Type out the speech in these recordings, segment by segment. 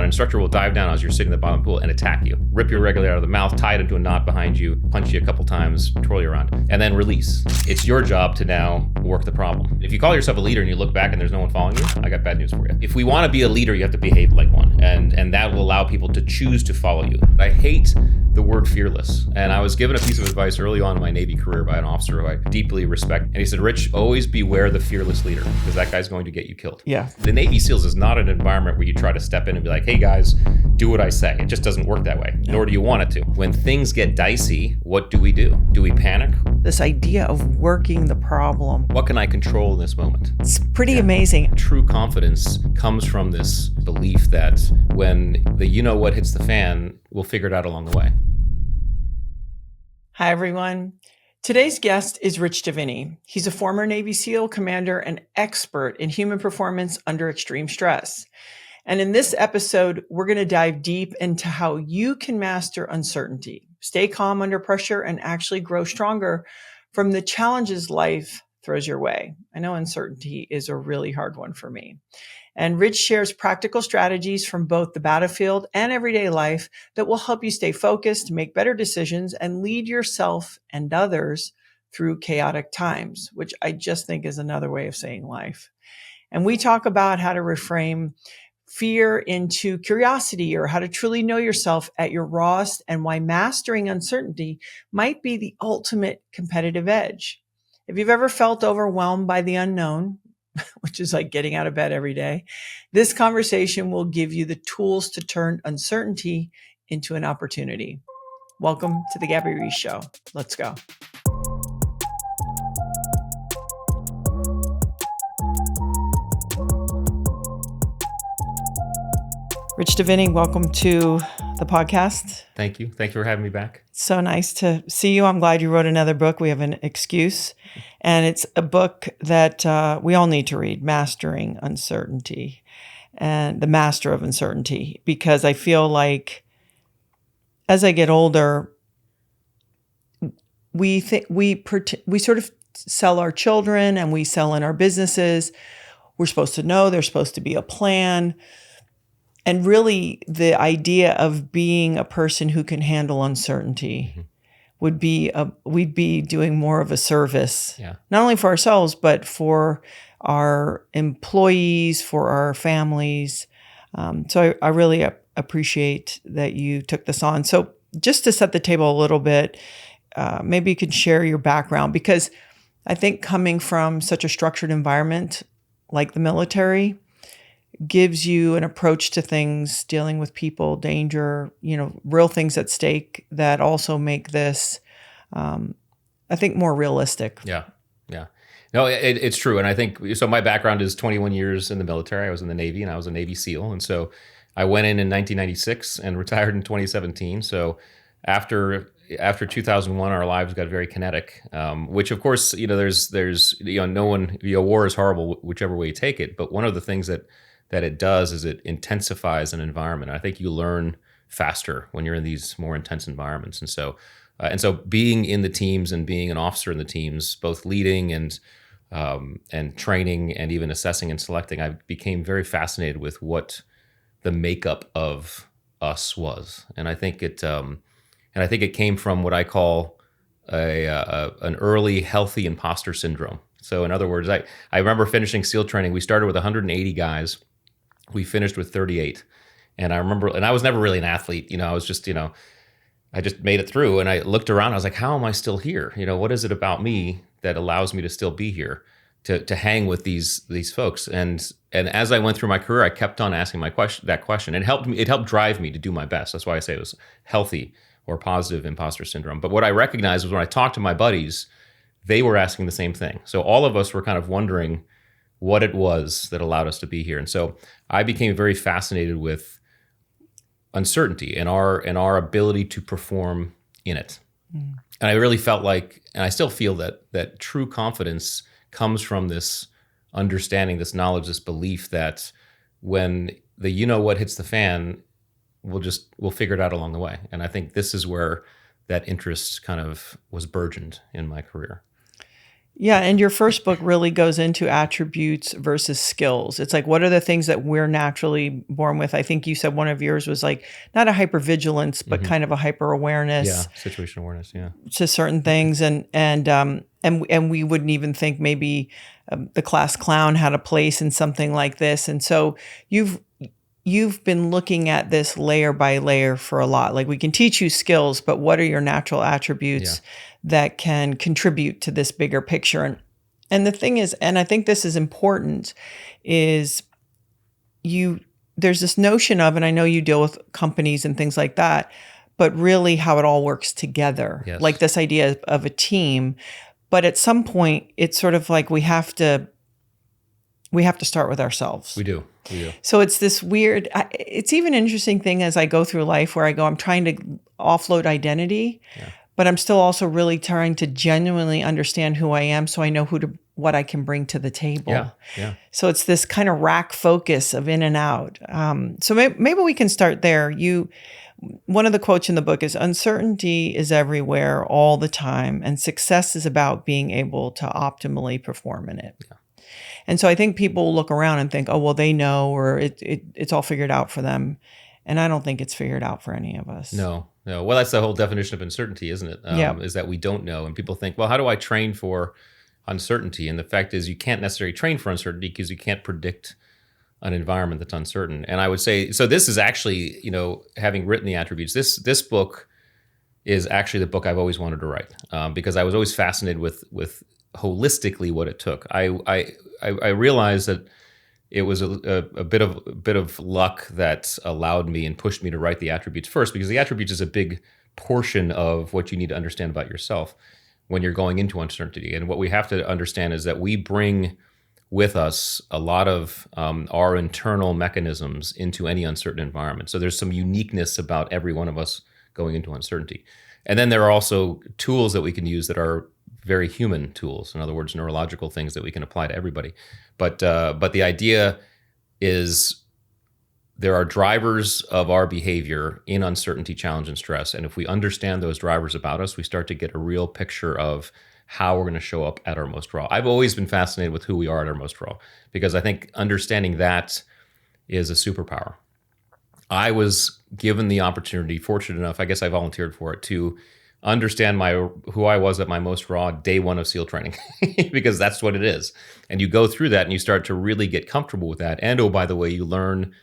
An instructor will dive down as you're sitting at the bottom of the pool and attack you, rip your regulator out of the mouth, tie it into a knot behind you, punch you a couple times, twirl you around, and then release. It's your job to now work the problem. If you call yourself a leader and you look back and there's no one following you, I got bad news for you. If we want to be a leader, you have to behave like one, and that will allow people to choose to follow you. I hate the word fearless, and I was given a piece of advice early on in my Navy career by an officer who I deeply respect, and he said, Rich, always beware the fearless leader, because that guy's going to get you killed. Yeah. The Navy SEALs is not an environment where you try to step in and be like, hey guys, do what I say. It just doesn't work that way, nor do you want it to. When things get dicey, what do we do? Do we panic? This idea of working the problem. What can I control in this moment? It's pretty amazing. True confidence comes from this belief that when the you-know-what hits the fan, we'll figure it out along the way. Hi, everyone. Today's guest is Rich Diviney. He's a former Navy SEAL commander and expert in human performance under extreme stress. And in this episode, we're going to dive deep into how you can master uncertainty, stay calm under pressure, and actually grow stronger from the challenges life throws your way. I know uncertainty is a really hard one for me. And Rich shares practical strategies from both the battlefield and everyday life that will help you stay focused, make better decisions, and lead yourself and others through chaotic times, which I just think is another way of saying life. And we talk about how to reframe fear into curiosity, or how to truly know yourself at your rawest, and why mastering uncertainty might be the ultimate competitive edge. If you've ever felt overwhelmed by the unknown, which is like getting out of bed every day, this conversation will give you the tools to turn uncertainty into an opportunity. Welcome to the Gabby Reece Show. Let's go. Rich Diviney, welcome to the podcast. Thank you. Thank you for having me back. So nice to see you. I'm glad you wrote another book. We have an excuse. And it's a book that we all need to read, Mastering Uncertainty, and the Master of Uncertainty, because I feel like as I get older, we sort of sell our children and we sell in our businesses. We're supposed to know, there's supposed to be a plan. And really, the idea of being a person who can handle uncertainty would be we'd be doing more of a service, not only for ourselves, but for our employees, for our families. So I really appreciate that you took this on. So just to set the table a little bit, maybe you could share your background, because I think coming from such a structured environment like the military gives you an approach to things, dealing with people, danger, real things at stake that also make this, I think, more realistic. Yeah. No, it's true. And I think, so my background is 21 years in the military. I was in the Navy and I was a Navy SEAL. And so I went in 1996 and retired in 2017. So after 2001, our lives got very kinetic, which of course, there's no one, war is horrible whichever way you take it. But one of the things that it does is it intensifies an environment. I think you learn faster when you're in these more intense environments. And so being in the teams and being an officer in the teams, both leading and training and even assessing and selecting, I became very fascinated with what the makeup of us was. And I think it came from what I call an early healthy imposter syndrome. So in other words, I remember finishing SEAL training. We started with 180 guys. We finished with 38. And I remember, and I was never really an athlete, I was just, I just made it through, and I looked around, I was like, how am I still here? What is it about me that allows me to still be here, to hang with these folks? And as I went through my career, I kept on asking that question. It helped drive me to do my best. That's why I say it was healthy or positive imposter syndrome. But what I recognized was when I talked to my buddies, they were asking the same thing. So all of us were kind of wondering what it was that allowed us to be here. And so I became very fascinated with uncertainty and our ability to perform in it. And I really felt like, and I still feel that true confidence comes from this understanding, this knowledge, this belief that when the you-know-what hits the fan, we'll figure it out along the way. And I think this is where that interest kind of was burgeoned in my career. Yeah, and your first book really goes into attributes versus skills. It's like, what are the things that we're naturally born with? I think you said one of yours was like not a hypervigilance, but kind of a hyper awareness Situational awareness. Yeah. to certain things, and we wouldn't even think maybe the class clown had a place in something like this. And so you've been looking at this layer by layer for a lot. Like we can teach you skills, but what are your natural attributes that can contribute to this bigger picture? And the thing is, and I think this is important, is there's this notion of, and I know you deal with companies and things like that, but really how it all works together. Yes. Like this idea of a team. But at some point, it's sort of like we have to start with ourselves. We do. So it's this weird, it's even an interesting thing as I go through life where I go, I'm trying to offload identity, but I'm still also really trying to genuinely understand who I am so I know what I can bring to the table. Yeah. So it's this kind of rack focus of in and out. So maybe we can start there. One of the quotes in the book is, uncertainty is everywhere all the time, and success is about being able to optimally perform in it. Yeah. And so I think people look around and think, oh, well, they know, or it's all figured out for them. And I don't think it's figured out for any of us. No. Well, that's the whole definition of uncertainty, isn't it? Is that we don't know. And people think, well, how do I train for uncertainty? And the fact is you can't necessarily train for uncertainty because you can't predict an environment that's uncertain. And I would say, so this is actually, having written the attributes, this book is actually the book I've always wanted to write because I was always fascinated with holistically what it took. I realized that it was a bit of luck that allowed me and pushed me to write the attributes first, because the attributes is a big portion of what you need to understand about yourself when you're going into uncertainty. And what we have to understand is that we bring with us a lot of our internal mechanisms into any uncertain environment. So there's some uniqueness about every one of us going into uncertainty. And then there are also tools that we can use that are very human tools. In other words, neurological things that we can apply to everybody. But the idea is there are drivers of our behavior in uncertainty, challenge, and stress. And if we understand those drivers about us, we start to get a real picture of how we're going to show up at our most raw. I've always been fascinated with who we are at our most raw, because I think understanding that is a superpower. I was given the opportunity, fortunate enough, I guess I volunteered for it, to understand who I was at my most raw day one of SEAL training, because that's what it is. And you go through that and you start to really get comfortable with that. And oh, by the way, you learn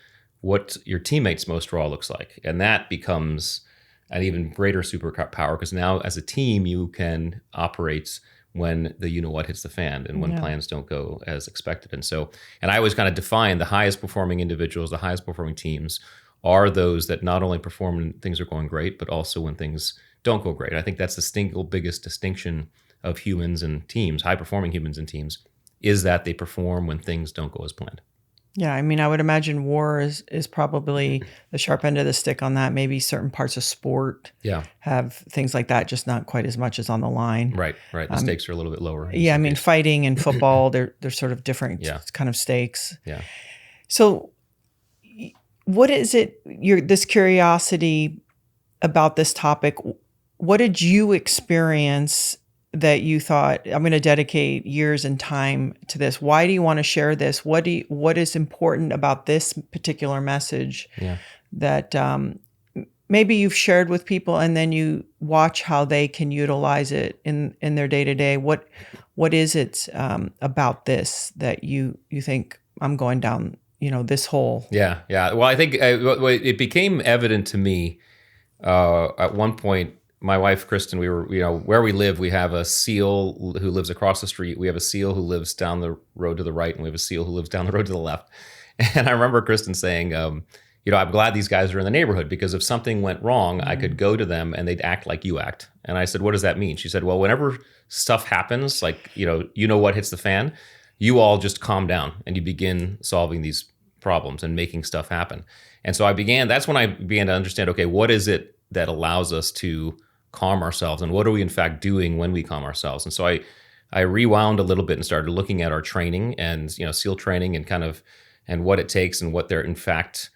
what your teammates' most raw looks like. And that becomes an even greater superpower, because now as a team, you can operate when the you-know-what hits the fan and when plans don't go as expected. And I always kind of define the highest performing individuals, the highest performing teams are those that not only perform when things are going great, but also when things don't go great. I think that's the single biggest distinction of humans and teams, high-performing humans and teams, is that they perform when things don't go as planned. Yeah, I mean, I would imagine war is probably the sharp end of the stick on that. Maybe certain parts of sport have things like that, just not quite as much as on the line. Right. The stakes are a little bit lower. Yeah, I mean, fighting and football, they're sort of different kind of stakes. Yeah. So what is it, this curiosity about this topic, what did you experience that you thought, I'm going to dedicate years and time to this? Why do you want to share this? What is important about this particular message that maybe you've shared with people, and then you watch how they can utilize it in their day-to-day? What is it about this that you think, I'm going down, this hole? Yeah. Well, I think it became evident to me at one point. My wife, Kristen, we were, where we live, we have a SEAL who lives across the street. We have a SEAL who lives down the road to the right, and we have a SEAL who lives down the road to the left. And I remember Kristen saying, I'm glad these guys are in the neighborhood, because if something went wrong, I could go to them and they'd act like you act. And I said, what does that mean? She said, well, whenever stuff happens, like, what hits the fan, you all just calm down and you begin solving these problems and making stuff happen. And so that's when I began to understand, okay, what is it that allows us to calm ourselves, and what are we in fact doing when we calm ourselves? And so I rewound a little bit and started looking at our training and SEAL training and what it takes and what they're in fact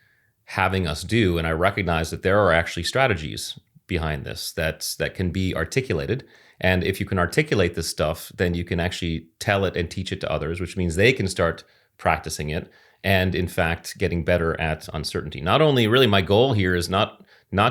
having us do. And I recognized that there are actually strategies behind this that can be articulated. And if you can articulate this stuff, then you can actually tell it and teach it to others, which means they can start practicing it and, in fact, getting better at uncertainty. Not only, really, my goal here is not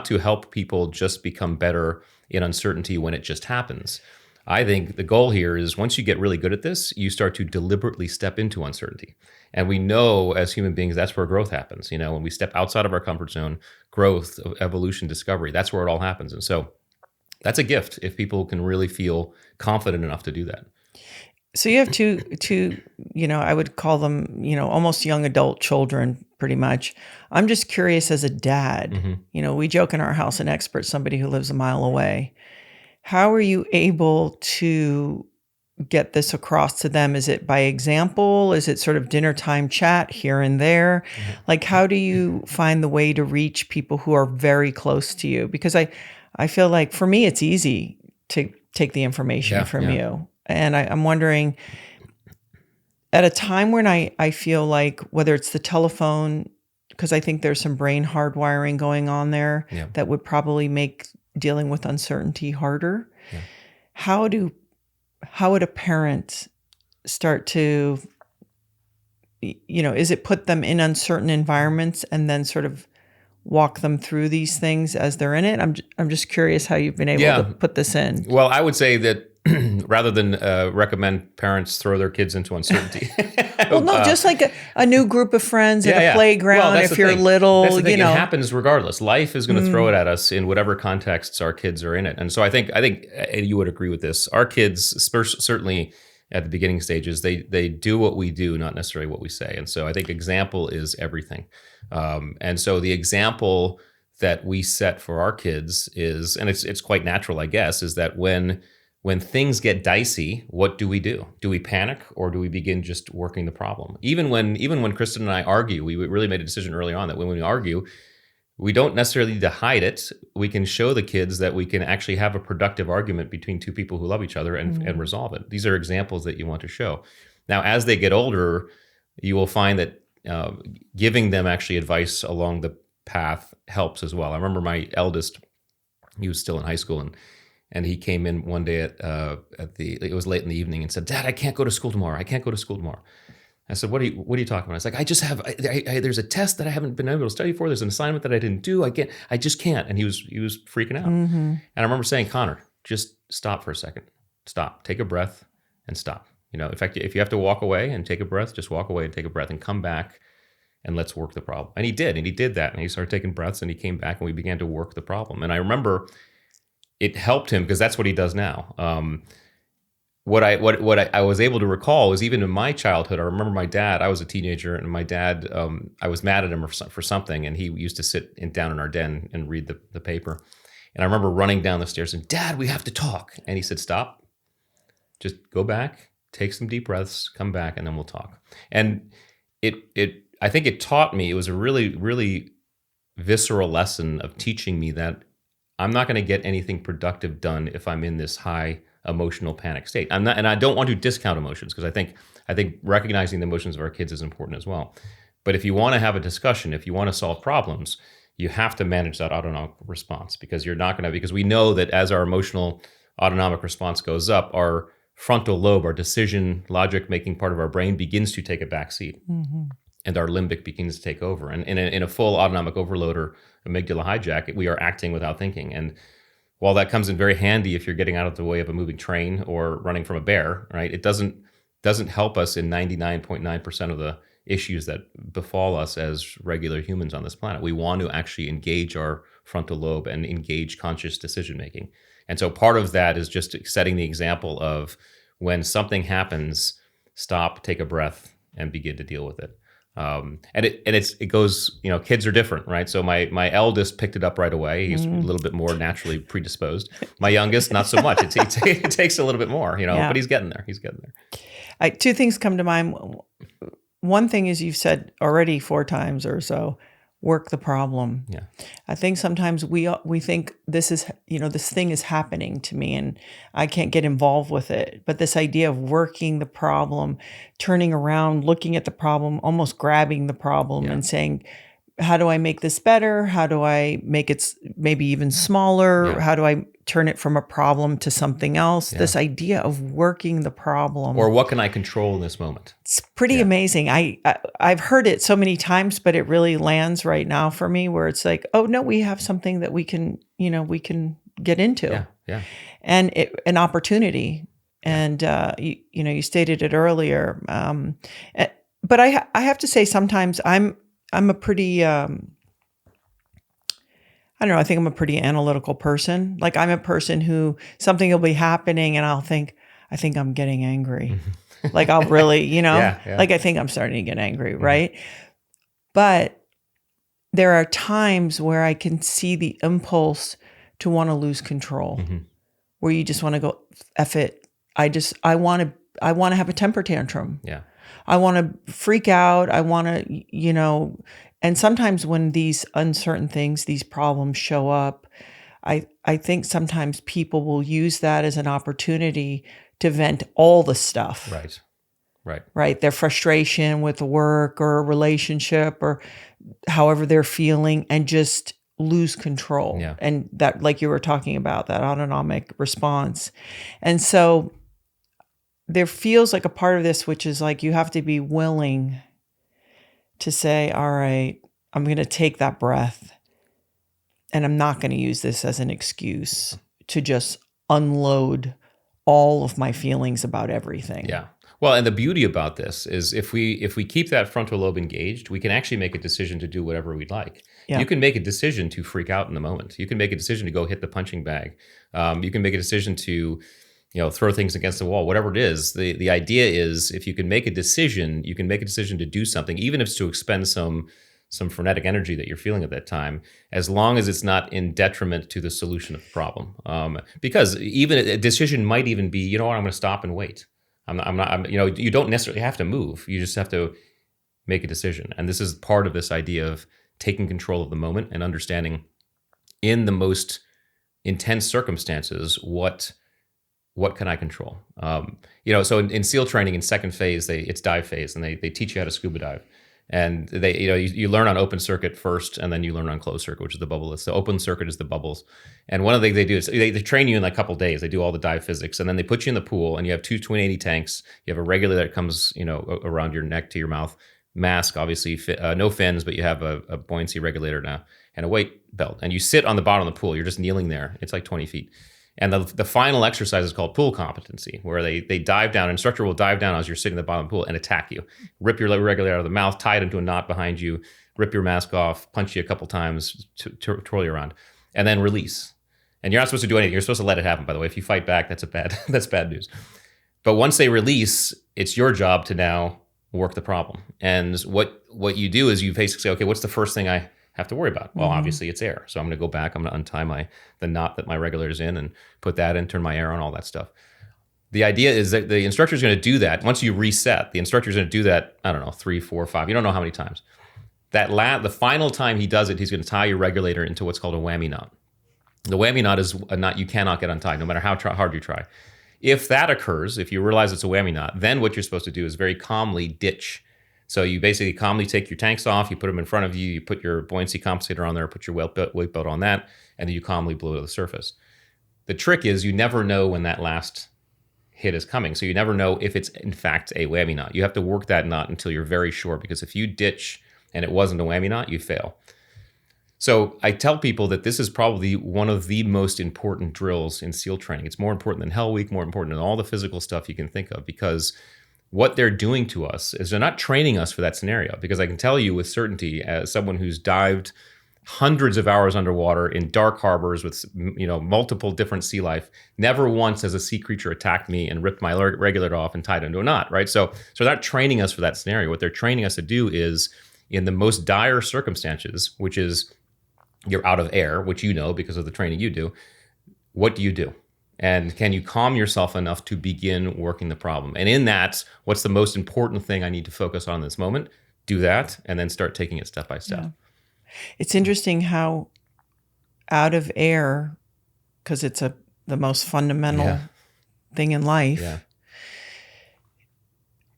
to help people just become better in uncertainty when it just happens. I think the goal here is once you get really good at this, you start to deliberately step into uncertainty. And we know as human beings, that's where growth happens. When we step outside of our comfort zone, growth, evolution, discovery, that's where it all happens. And so that's a gift if people can really feel confident enough to do that. So you have two, I would call them, almost young adult children, pretty much. I'm just curious as a dad, we joke in our house, an expert, somebody who lives a mile away. How are you able to get this across to them? Is it by example? Is it sort of dinner time chat here and there? Like, how do you find the way to reach people who are very close to you? Because I feel like for me, it's easy to take the information from you. And I'm wondering, at a time when I feel like, whether it's the telephone, because I think there's some brain hardwiring going on there that would probably make dealing with uncertainty harder. How would a parent start to, is it put them in uncertain environments and then sort of walk them through these things as they're in it? I'm just curious how you've been able to put this in. Well, I would say that rather than recommend parents throw their kids into uncertainty. Well, no, just like a new group of friends at a playground, if you're little, that's the thing. It happens regardless. Life is going to throw it at us in whatever contexts our kids are in it. And so I think you would agree with this. Our kids, certainly at the beginning stages, they do what we do, not necessarily what we say. And so I think example is everything. And so the example that we set for our kids is, and it's quite natural, I guess, is that when things get dicey, what do? Do we panic, or do we begin just working the problem? Even when Kristen and I argue, we really made a decision early on that when we argue, we don't necessarily need to hide it. We can show the kids that we can actually have a productive argument between two people who love each other and resolve it. These are examples that you want to show. Now, as they get older, you will find that giving them actually advice along the path helps as well. I remember my eldest, he was still in high school, and he came in one day it was late in the evening and said, "Dad, I can't go to school tomorrow. I can't go to school tomorrow." I said, what are you talking about? I was like, there's a test that I haven't been able to study for. There's an assignment that I didn't do. I just can't. And he was freaking out. And I remember saying, Connor, just stop for a second. Stop, take a breath and stop. In fact, if you have to walk away and take a breath, just walk away and take a breath and come back and let's work the problem. And he did that. And he started taking breaths and he came back and we began to work the problem. And I remember it helped him because that's what he does now. What I was able to recall was even in my childhood, I remember my dad, I was a teenager, and my dad, I was mad at him for something, and he used to sit down in our den and read the paper. And I remember running down the stairs and, "Dad, we have to talk." And he said, "Stop, just go back, take some deep breaths, come back, and then we'll talk." And I think it taught me, it was a really, really visceral lesson of teaching me that I'm not going to get anything productive done if I'm in this high emotional panic state. I'm not, and I don't want to discount emotions, because I think recognizing the emotions of our kids is important as well. But if you want to have a discussion, if you want to solve problems, you have to manage that autonomic response, because because we know that as our emotional autonomic response goes up, our frontal lobe, our decision logic making part of our brain, begins to take a back seat. And our limbic begins to take over. And in a full autonomic overload or amygdala hijack, we are acting without thinking. And while that comes in very handy if you're getting out of the way of a moving train or running from a bear, right? It doesn't help us in 99.9% of the issues that befall us as regular humans on this planet. We want to actually engage our frontal lobe and engage conscious decision making. And so part of that is just setting the example of when something happens, stop, take a breath, and begin to deal with it. And it goes, kids are different, right? So my eldest picked it up right away. He's a little bit more naturally predisposed. My youngest, not so much. It takes a little bit more, but he's getting there. Two things come to mind. One thing is, you've said already 4 times or so, work the problem. Yeah. I think sometimes we think this is, this thing is happening to me and I can't get involved with it. But this idea of working the problem, turning around, looking at the problem, almost grabbing the problem and saying, how do I make this better? How do I make it maybe even smaller? Yeah. How do I turn it from a problem to something else? Yeah. This idea of working the problem. Or what can I control in this moment? It's pretty amazing. I've heard it so many times, but it really lands right now for me where it's like, oh no, we have something that we can get into. Yeah. And an opportunity. And you stated it earlier. But I have to say sometimes I'm a pretty I don't know, I think I'm a pretty analytical person. Like I'm a person who something will be happening and I'll think, I think I'm getting angry. Like I'll really, like I think I'm starting to get angry, right? But there are times where I can see the impulse to want to lose control, where you just want to go, F it. I want to have a temper tantrum. Yeah. I want to freak out. I want to, and sometimes when these uncertain things, these problems show up, I think sometimes people will use that as an opportunity to vent all the stuff. Right. Their frustration with the work or a relationship or however they're feeling and just lose control. Yeah. And that, like you were talking about, that autonomic response. And so there feels like a part of this, which is like, you have to be willing to say, all right, I'm going to take that breath and I'm not going to use this as an excuse to just unload all of my feelings about everything. Yeah. Well, and the beauty about this is if we keep that frontal lobe engaged, we can actually make a decision to do whatever we'd like. Yeah. You can make a decision to freak out in the moment. You can make a decision to go hit the punching bag. You can make a decision to throw things against the wall, whatever it is. The idea is if you can make a decision, you can make a decision to do something, even if it's to expend some frenetic energy that you're feeling at that time, as long as it's not in detriment to the solution of the problem. Because even a decision might even be, I'm going to stop and wait. You don't necessarily have to move. You just have to make a decision. And this is part of this idea of taking control of the moment and understanding in the most intense circumstances, what can I control? So in SEAL training, in second phase, it's dive phase, and they teach you how to scuba dive. And they, you learn on open circuit first, and then you learn on closed circuit, which is the bubble. So open circuit is the bubbles. And one of the things they do is they train you in a couple of days. They do all the dive physics, and then they put you in the pool, and you have two 2080 tanks. You have a regulator that comes, around your neck to your mouth. Mask, obviously, no fins, but you have a buoyancy regulator now, and a weight belt. And you sit on the bottom of the pool. You're just kneeling there. It's like 20 feet. And the final exercise is called pool competency, where they dive down. An instructor will dive down as you're sitting at the bottom of the pool and attack you. Rip your regulator out of the mouth, tie it into a knot behind you, rip your mask off, punch you a couple times, twirl you around, and then release. And you're not supposed to do anything. You're supposed to let it happen, by the way. If you fight back, that's bad news. But once they release, it's your job to now work the problem. And what you do is you basically say, okay, what's the first thing I have to worry about? Well, obviously it's air. So I'm going to go back. I'm going to untie the knot that my regulator's in and put that in, turn my air on, all that stuff. The idea is that the instructor is going to do that. Once you reset, the instructor is going to do that, 3, 4, 5. You don't know how many times. The final time he does it, he's going to tie your regulator into what's called a whammy knot. The whammy knot is a knot you cannot get untied, no matter how hard you try. If that occurs, if you realize it's a whammy knot, then what you're supposed to do is very calmly ditch. So you basically calmly take your tanks off, you put them in front of you, you put your buoyancy compensator on there, put your weight belt on that, and then you calmly blow to the surface. The trick is you never know when that last hit is coming. So you never know if it's in fact a whammy knot. You have to work that knot until you're very sure, because if you ditch and it wasn't a whammy knot, you fail. So I tell people that this is probably one of the most important drills in SEAL training. It's more important than Hell Week, more important than all the physical stuff you can think of, because what they're doing to us is they're not training us for that scenario. Because I can tell you with certainty, as someone who's dived hundreds of hours underwater in dark harbors with multiple different sea life, never once has a sea creature attacked me and ripped my regulator off and tied it into a knot, right? So they're not training us for that scenario. What they're training us to do is, in the most dire circumstances, which is you're out of air, which because of the training you do, what do you do? And can you calm yourself enough to begin working the problem? And in that, what's the most important thing I need to focus on in this moment? Do that, and then start taking it step by step. Yeah. It's interesting how out of air, because it's the most fundamental thing in life. Yeah.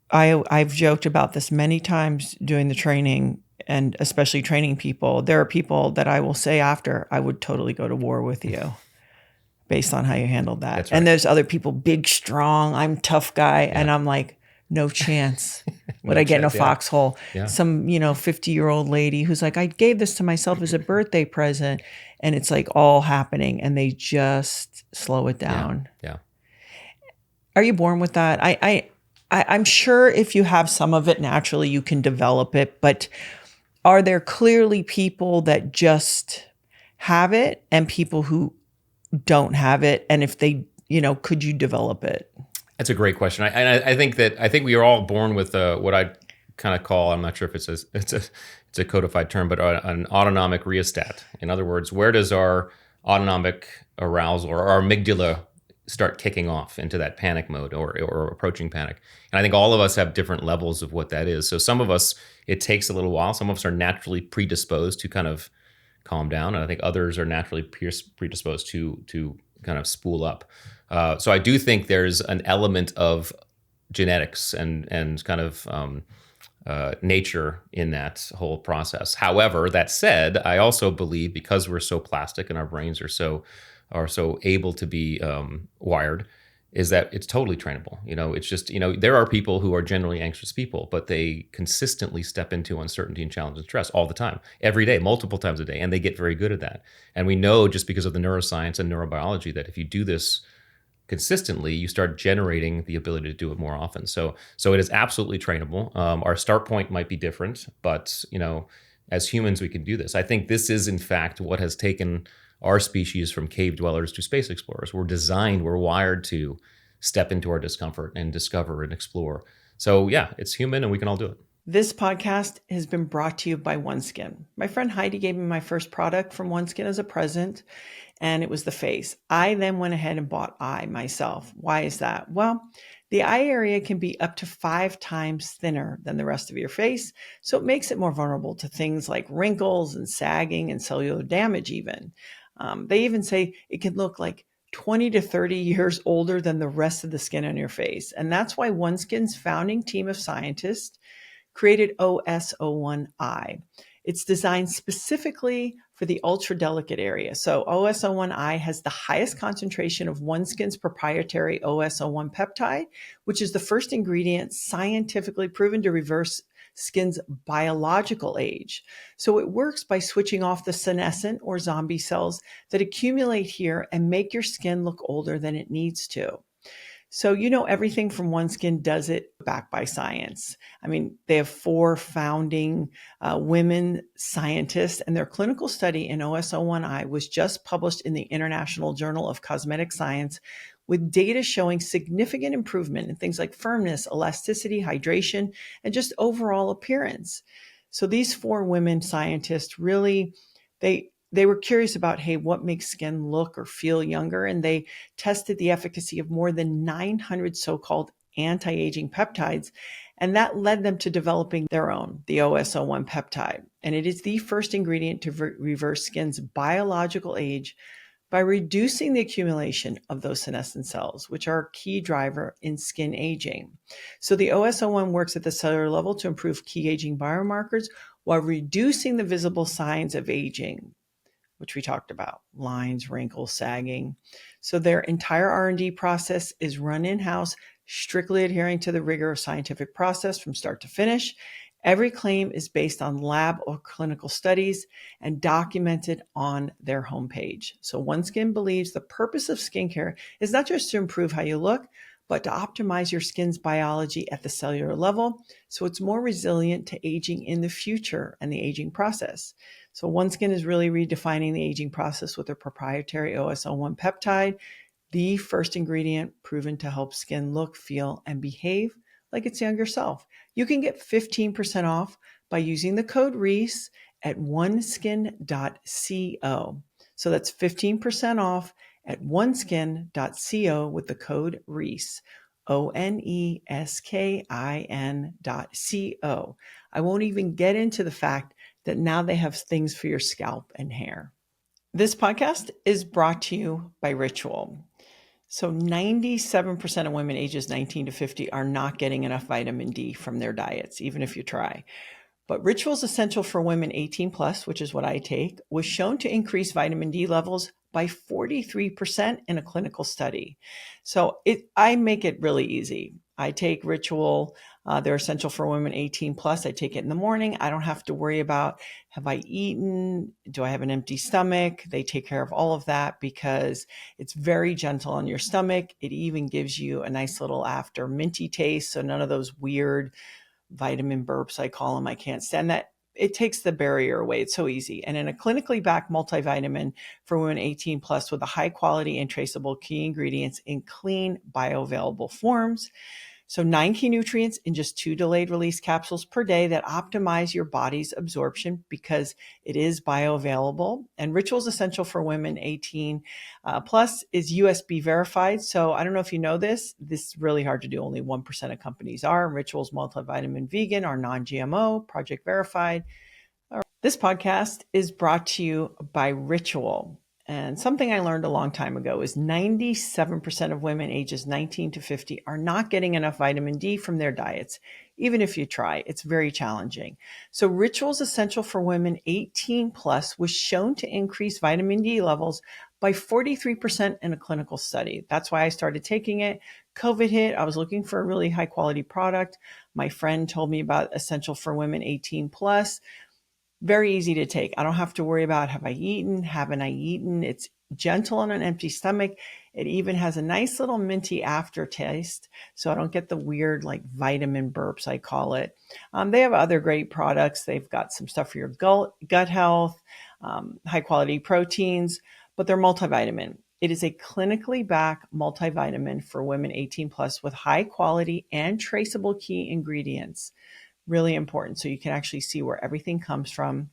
I've joked about this many times during the training, and especially training people, there are people that I will say after, I would totally go to war with you based on how you handled that. That's right. And there's other people, big, strong, I'm tough guy. Yeah. And I'm like, no chance. No Would I get in a chance, yeah. foxhole? Yeah. Some, 50-year-old lady who's like, I gave this to myself as a birthday present. And it's like all happening and they just slow it down. Yeah. Are you born with that? I'm sure if you have some of it naturally, you can develop it. But are there clearly people that just have it and people who don't have it? And if they, could you develop it? That's a great question. I think we are all born with what I kind of call, I'm not sure if it's a codified term, but an autonomic rheostat. In other words, where does our autonomic arousal or our amygdala start kicking off into that panic mode or approaching panic? And I think all of us have different levels of what that is. So some of us, it takes a little while. Some of us are naturally predisposed to kind of calm down, and I think others are naturally predisposed to kind of spool up. So I do think there's an element of genetics and kind of nature in that whole process. However, that said, I also believe because we're so plastic and our brains are so able to be wired, is that it's totally trainable. It's just, there are people who are generally anxious people, but they consistently step into uncertainty and challenge and stress all the time, every day, multiple times a day, and they get very good at that. And we know just because of the neuroscience and neurobiology that if you do this consistently, you start generating the ability to do it more often. So it is absolutely trainable. Our start point might be different, but as humans, we can do this. I think this is in fact what has taken our species from cave dwellers to space explorers. We're wired to step into our discomfort and discover and explore. So yeah, it's human and we can all do it. This podcast has been brought to you by OneSkin. My friend Heidi gave me my first product from OneSkin as a present, and it was the face. I then went ahead and bought eye myself. Why is that? Well, the eye area can be up to 5 times thinner than the rest of your face, so it makes it more vulnerable to things like wrinkles and sagging and cellular damage even. They even say it can look like 20 to 30 years older than the rest of the skin on your face. And that's why OneSkin's founding team of scientists created OS01i. It's designed specifically for the ultra delicate area. So OS01i has the highest concentration of OneSkin's proprietary OS01 peptide, which is the first ingredient scientifically proven to reverse skin's biological age. So it works by switching off the senescent or zombie cells that accumulate here and make your skin look older than it needs to. So, everything from OneSkin does it backed by science. I mean, they have 4 founding women scientists, and their clinical study in OS01i was just published in the International Journal of Cosmetic Science with data showing significant improvement in things like firmness, elasticity, hydration, and just overall appearance. So these 4 women scientists really, they were curious about, hey, what makes skin look or feel younger? And they tested the efficacy of more than 900 so-called anti-aging peptides. And that led them to developing their own, the OS01 peptide. And it is the first ingredient to reverse skin's biological age by reducing the accumulation of those senescent cells, which are a key driver in skin aging. So the OS01 works at the cellular level to improve key aging biomarkers while reducing the visible signs of aging, which we talked about, lines, wrinkles, sagging. So their entire R&D process is run in-house, strictly adhering to the rigor of scientific process from start to finish. Every claim is based on lab or clinical studies and documented on their homepage. So OneSkin believes the purpose of skincare is not just to improve how you look, but to optimize your skin's biology at the cellular level so it's more resilient to aging in the future and the aging process. So OneSkin is really redefining the aging process with their proprietary OS01 peptide, the first ingredient proven to help skin look, feel, and behave like its younger self. You can get 15% off by using the code Reece at oneskin.co. So that's 15% off at oneskin.co with the code Reece, oneskin.co. I won't even get into the fact that now they have things for your scalp and hair. This podcast is brought to you by Ritual. So 97% of women ages 19 to 50 are not getting enough vitamin D from their diets, even if you try. But Rituals Essential for Women 18 plus, which is what I take, was shown to increase vitamin D levels by 43% in a clinical study. So I make it really easy. I take Ritual. They're essential for women 18 plus. I take it in the morning. I don't have to worry about, have I eaten? Do I have an empty stomach? They take care of all of that because it's very gentle on your stomach. It even gives you a nice little after minty taste. So none of those weird vitamin burps, I call them. I can't stand that. It takes the barrier away. It's so easy. And in a clinically backed multivitamin for women 18 plus with a high quality and traceable key ingredients in clean bioavailable forms. So 9 key nutrients in just 2 delayed release capsules per day that optimize your body's absorption because it is bioavailable. And Rituals Essential for Women 18 plus is USB verified. So I don't know if you know this. This is really hard to do. Only 1% of companies are. Rituals Multivitamin Vegan are non-GMO, Project Verified. This podcast is brought to you by Ritual. And something I learned a long time ago is 97% of women ages 19 to 50 are not getting enough vitamin D from their diets. Even if you try, it's very challenging. So Rituals Essential for Women 18 plus was shown to increase vitamin D levels by 43% in a clinical study. That's why I started taking it. COVID hit. I was looking for a really high quality product. My friend told me about Essential for Women 18 plus. Very easy to take. I don't have to worry about, have I eaten? Haven't I eaten? It's gentle on an empty stomach. It even has a nice little minty aftertaste. So I don't get the weird like vitamin burps, I call it. They have other great products. They've got some stuff for your gut health, high quality proteins, but they're multivitamin. It is a clinically backed multivitamin for women 18 plus with high quality and traceable key ingredients. Really important. So you can actually see where everything comes from.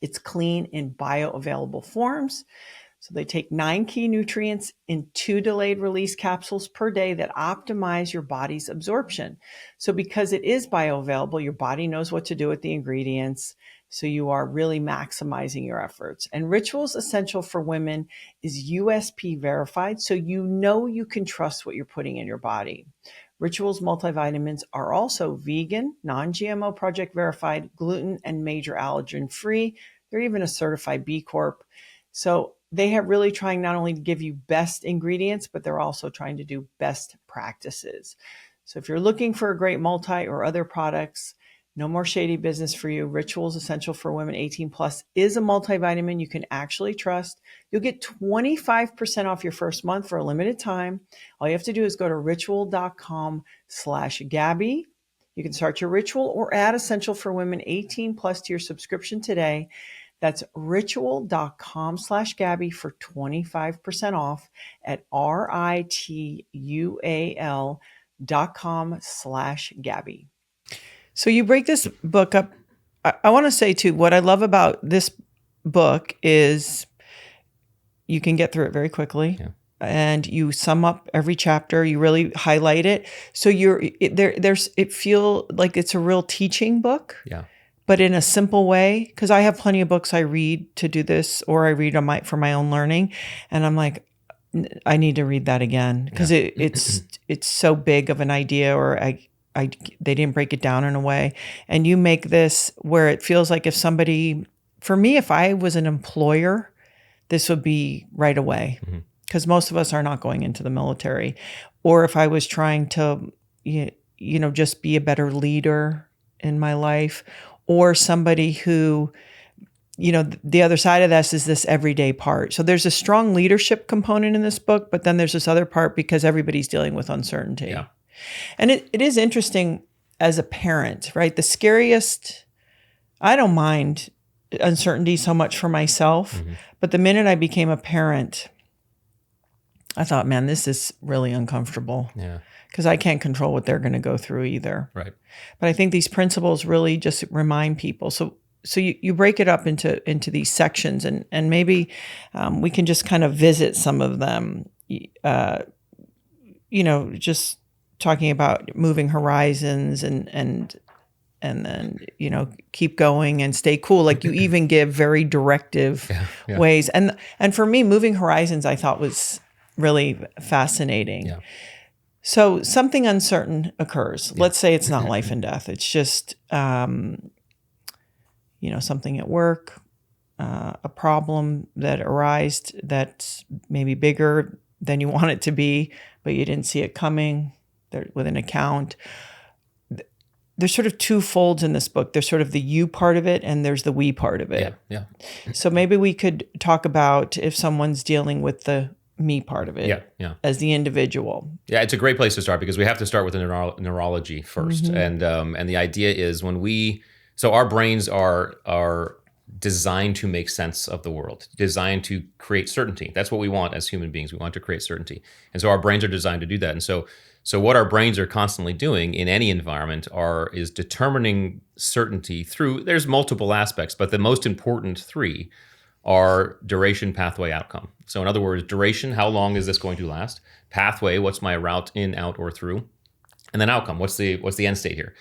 It's clean in bioavailable forms. So they take 9 key nutrients in 2 delayed release capsules per day that optimize your body's absorption. So because it is bioavailable, your body knows what to do with the ingredients. So you are really maximizing your efforts. And Rituals Essential for Women is USP verified. So you know you can trust what you're putting in your body. Rituals multivitamins are also vegan, non-GMO, Project Verified, gluten and major allergen free. They're even a certified B Corp. So they are really trying not only to give you best ingredients, but they're also trying to do best practices. So if you're looking for a great multi or other products, no more shady business for you. Rituals Essential for Women 18 plus is a multivitamin you can actually trust. You'll get 25% off your first month for a limited time. All you have to do is go to ritual.com/Gabby. You can start your Ritual or add Essential for Women 18 plus to your subscription today. That's ritual.com/Gabby for 25% off at ritual.com/Gabby. So you break this book up. I want to say too, what I love about this book is you can get through it very quickly. Yeah. And you sum up every chapter. You really highlight it. So it feel like it's a real teaching book. Yeah. But in a simple way, because I have plenty of books I read to do this, or I read for my own learning, and I'm like, I need to read that again because it's so big of an idea, or they didn't break it down in a way. And you make this where it feels like if somebody, for me, if I was an employer, this would be right away because most of us are not going into the military. Or if I was trying to, just be a better leader in my life, or somebody who, the other side of this is this everyday part. So there's a strong leadership component in this book, but then there's this other part because everybody's dealing with uncertainty. Yeah. And it is interesting as a parent, right? The scariest, I don't mind uncertainty so much for myself, but the minute I became a parent, I thought, man, this is really uncomfortable. Yeah. Because I can't control what they're going to go through either. Right. But I think these principles really just remind people. So you break it up into these sections, and maybe we can just kind of visit some of them. Just talking about moving horizons and then, keep going and stay cool. Like you even give very directive ways. And for me, moving horizons, I thought was really fascinating. Yeah. So something uncertain occurs. Let's say it's not life and death. It's just something at work, a problem that arose that's maybe bigger than you want it to be, but you didn't see it coming with an account. There's sort of two folds in this book. There's sort of the you part of it and there's the we part of it. Yeah. So maybe we could talk about if someone's dealing with the me part of it as the individual. Yeah, it's a great place to start because we have to start with the neurology first. And the idea is so our brains are designed to make sense of the world, designed to create certainty. That's what we want as human beings. We want to create certainty. And so our brains are designed to do that. And so what our brains are constantly doing in any environment is determining certainty there's multiple aspects, but the most important three are duration, pathway, outcome. So in other words, duration, how long is this going to last? Pathway, what's my route in, out, or through? And then outcome, what's the end state here?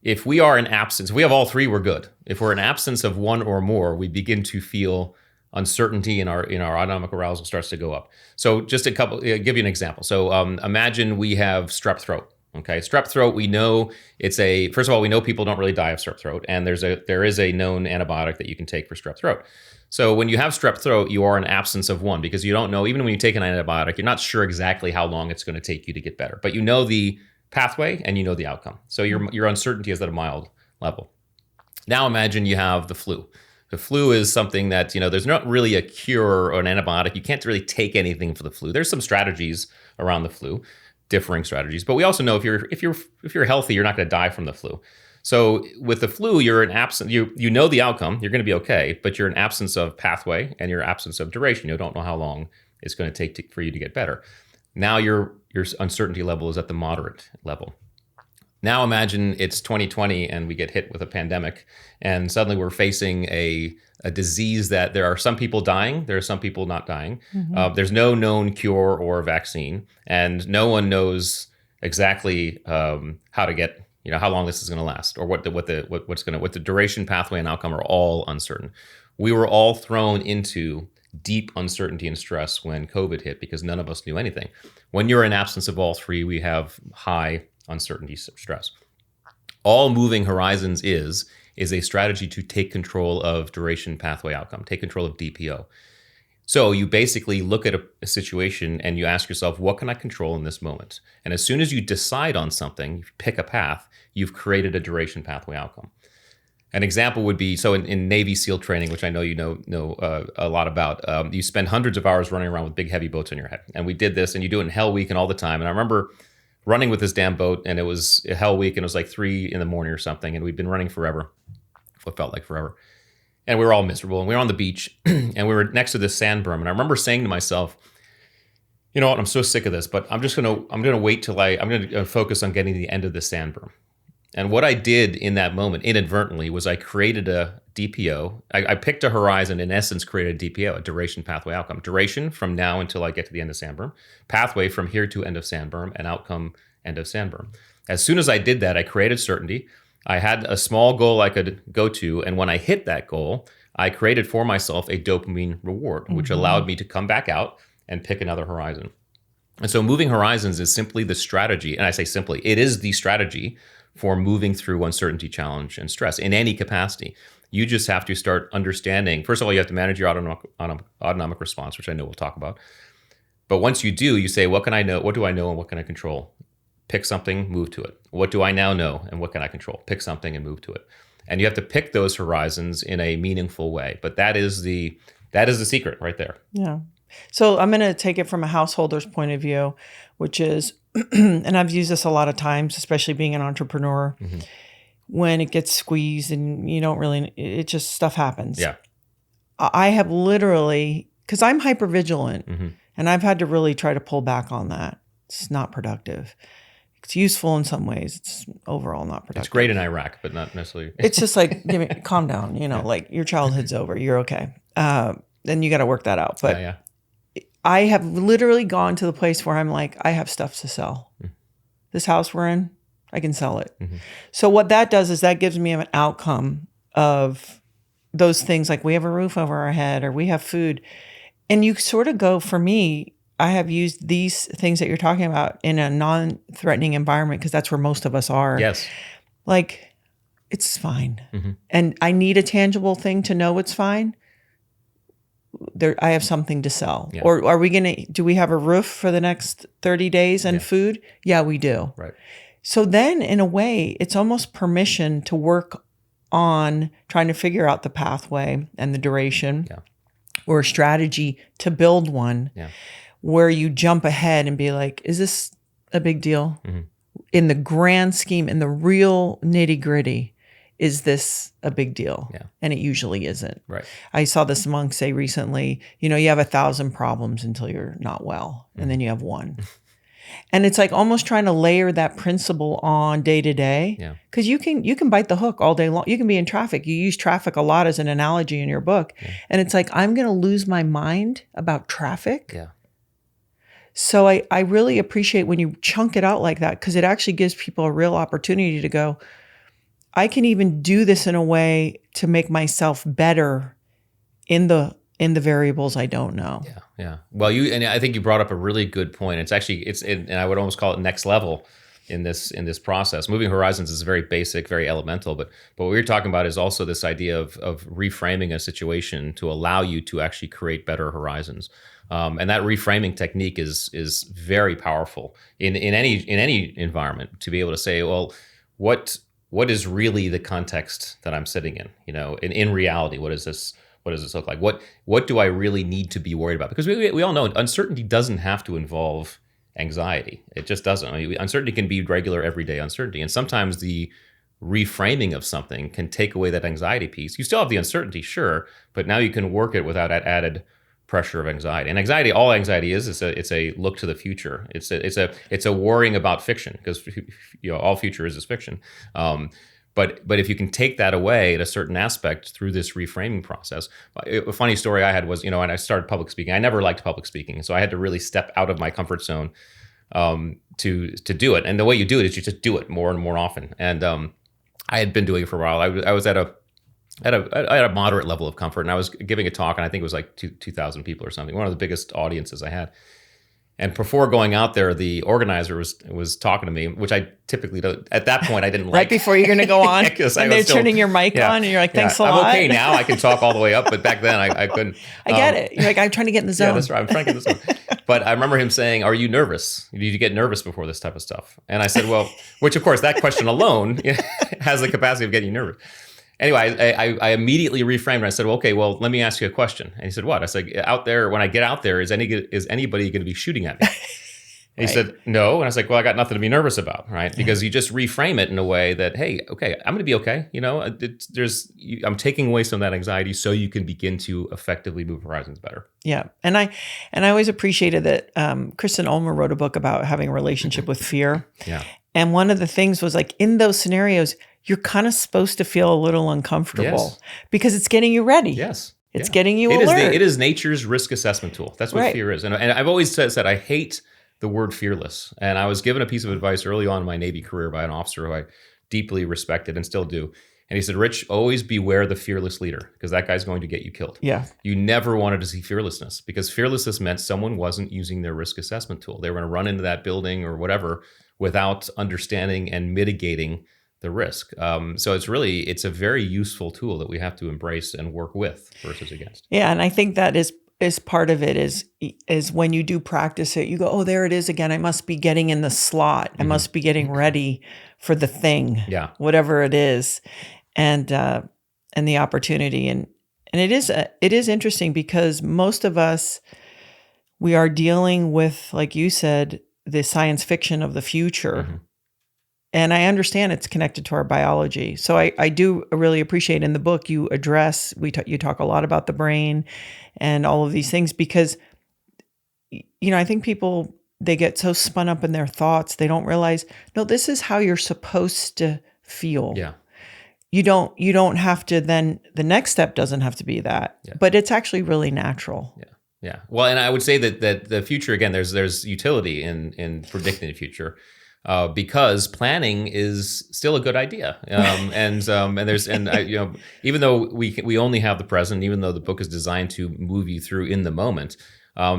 If we are in absence, if we have all three, we're good. If we're in absence of one or more, we begin to feel uncertainty in our autonomic arousal starts to go up. So just give you an example. So imagine we have strep throat. Okay, strep throat, we know first of all, we know people don't really die of strep throat, and there is a known antibiotic that you can take for strep throat. So when you have strep throat, you are in absence of one because you don't know, even when you take an antibiotic, you're not sure exactly how long it's going to take you to get better, but you know the pathway and you know the outcome. So your uncertainty is at a mild level. Now imagine you have the flu. The flu is something that, there's not really a cure or an antibiotic. You can't really take anything for the flu. There's some strategies around the flu, differing strategies, but we also know if you're healthy, you're not going to die from the flu. So with the flu, you're in absence. You know the outcome. You're going to be okay, but you're in absence of pathway and you're absence of duration. You don't know how long it's going to take for you to get better. Now your uncertainty level is at the moderate level. Now imagine it's 2020 and we get hit with a pandemic, and suddenly we're facing a disease that there are some people dying, there are some people not dying. There's no known cure or vaccine, and no one knows exactly how to get, how long this is going to last, or what the duration, pathway, and outcome are all uncertain. We were all thrown into deep uncertainty and stress when COVID hit because none of us knew anything. When you're in absence of all three, we have high uncertainty, stress. All moving horizons is a strategy to take control of duration, pathway, outcome, take control of DPO. So you basically look at a situation and you ask yourself, what can I control in this moment? And as soon as you decide on something, you pick a path, you've created a duration, pathway, outcome. An example would be, so in Navy SEAL training, which I know you know a lot about, you spend hundreds of hours running around with big heavy boats on your head. And we did this, and you do it in Hell Week and all the time. And I remember running with this damn boat, and it was a Hell Week, and it was like 3 a.m. or something, and we'd been running forever, what felt like forever. And we were all miserable, and we were on the beach, and we were next to this sand berm. And I remember saying to myself, you know what, I'm so sick of this, but I'm gonna wait till I'm gonna focus on getting to the end of the sand berm. And what I did in that moment, inadvertently, was I created a DPO. I picked a horizon, in essence, created a DPO, a duration, pathway, outcome. Duration from now until I get to the end of sand berm. Pathway from here to end of sand berm, and outcome, end of sand berm. As soon as I did that, I created certainty. I had a small goal I could go to, and when I hit that goal, I created for myself a dopamine reward, which allowed me to come back out and pick another horizon. And so moving horizons is simply the strategy, and I say simply, it is the strategy for moving through uncertainty, challenge, and stress in any capacity. You just have to start understanding. First of all, you have to manage your autonomic response, which I know we'll talk about. But once you do, you say, what can I know? What do I know and what can I control? Pick something, move to it. What do I now know and what can I control? Pick something and move to it. And you have to pick those horizons in a meaningful way. But that is the secret right there. Yeah. So I'm going to take it from a householder's point of view, which is, and I've used this a lot of times, especially being an entrepreneur, when it gets squeezed and you don't really, it just, stuff happens. Yeah. I have literally, because I'm hypervigilant, and I've had to really try to pull back on that. It's not productive. It's useful in some ways. It's overall not productive. It's great in Iraq, but not necessarily. It's just like, calm down, like your childhood's over. You're okay. Then you got to work that out. But I have literally gone to the place where I'm like, I have stuff to sell. This house we're in, I can sell it. So what that does is that gives me an outcome of those things, like we have a roof over our head or we have food. And you sort of go, for me, I have used these things that you're talking about in a non-threatening environment because that's where most of us are. Yes. Like, it's fine. Mm-hmm. And I need a tangible thing to know it's fine. I have something to sell. Yeah. Or do we have a roof for the next 30 days and food? Yeah, we do. Right. So then in a way, it's almost permission to work on trying to figure out the pathway and the duration or a strategy to build one where you jump ahead and be like, is this a big deal? Mm-hmm. In the grand scheme, in the real nitty gritty, is this a big deal? Yeah. And it usually isn't. Right. I saw this monk say recently, you have 1,000 problems until you're not well, and then you have one. And it's like almost trying to layer that principle on day to day. Because you can bite the hook all day long. You can be in traffic. You use traffic a lot as an analogy in your book. Yeah. And it's like, I'm going to lose my mind about traffic. Yeah. So I really appreciate when you chunk it out like that, because it actually gives people a real opportunity to go, I can even do this in a way to make myself better in the variables I don't know. Yeah, yeah. Well, and I think you brought up a really good point. It's actually and I would almost call it next level in this process. Moving horizons is very basic, very elemental, but what we're talking about is also this idea of reframing a situation to allow you to actually create better horizons. And that reframing technique is very powerful in any environment, to be able to say, well, what is really the context that I'm sitting in? In reality, what does this look like? What do I really need to be worried about? Because we all know uncertainty doesn't have to involve anxiety. It just doesn't. Uncertainty can be regular everyday uncertainty. And sometimes the reframing of something can take away that anxiety piece. You still have the uncertainty, sure, but now you can work it without that added pressure of anxiety. And all anxiety is it's a look to the future. It's a worrying about fiction, because all future is fiction. But if you can take that away at a certain aspect through this reframing process. A funny story I had was, when I started public speaking, I never liked public speaking, so I had to really step out of my comfort zone to do it. And the way you do it is you just do it more and more often. And I had been doing it for a while. I was at a moderate level of comfort, and I was giving a talk, and I think it was like 2,000 people or something, one of the biggest audiences I had. And before going out there, the organizer was talking to me, which I typically don't. At that point, I didn't like. Right before you're going to go on, and they're turning your mic on, and you're like, "Thanks a lot." I'm okay now. I can talk all the way up, but back then I couldn't. I get it. You're like, I'm trying to get in the zone. Yeah, that's right. I'm trying to get in the zone. But I remember him saying, "Are you nervous? Did you get nervous before this type of stuff?" And I said, "Well," which of course that question alone has the capacity of getting you nervous. Anyway, I immediately reframed and I said, well, okay, well, let me ask you a question. And he said, what? I said, out there, when I get out there, is anybody going to be shooting at me? And he said, no. And I was like, well, I got nothing to be nervous about, right? Because you just reframe it in a way that, hey, okay, I'm going to be okay. I'm taking away some of that anxiety so you can begin to effectively move horizons better. Yeah. And I always appreciated that Kristen Ulmer wrote a book about having a relationship with fear. Yeah. And one of the things was like, in those scenarios, you're kind of supposed to feel a little uncomfortable because it's getting you ready. Yes. It's getting you alert. It is nature's risk assessment tool. That's what fear is. And I've always said I hate the word fearless. And I was given a piece of advice early on in my Navy career by an officer who I deeply respected and still do. And he said, Rich, always beware the fearless leader, because that guy's going to get you killed. Yeah. You never wanted to see fearlessness, because fearlessness meant someone wasn't using their risk assessment tool. They were going to run into that building or whatever without understanding and mitigating the risk. So it's a very useful tool that we have to embrace and work with versus against. Yeah. And I think that is part of it is when you do practice it, you go, oh, there it is again. I must be getting in the slot. I must be getting ready for the thing, whatever it is. And the opportunity. And it is interesting because most of us, we are dealing with, like you said, the science fiction of the future. Mm-hmm. And I understand it's connected to our biology. So I do really appreciate in the book you address, you talk a lot about the brain and all of these things because, I think people, they get so spun up in their thoughts, they don't realize, no, this is how you're supposed to feel. Yeah. You don't have to then, the next step doesn't have to be that, but it's actually really natural. Yeah. Yeah. Well, and I would say that the future, again, there's utility in predicting the future. Because planning is still a good idea, even though we only have the present, even though the book is designed to move you through in the moment,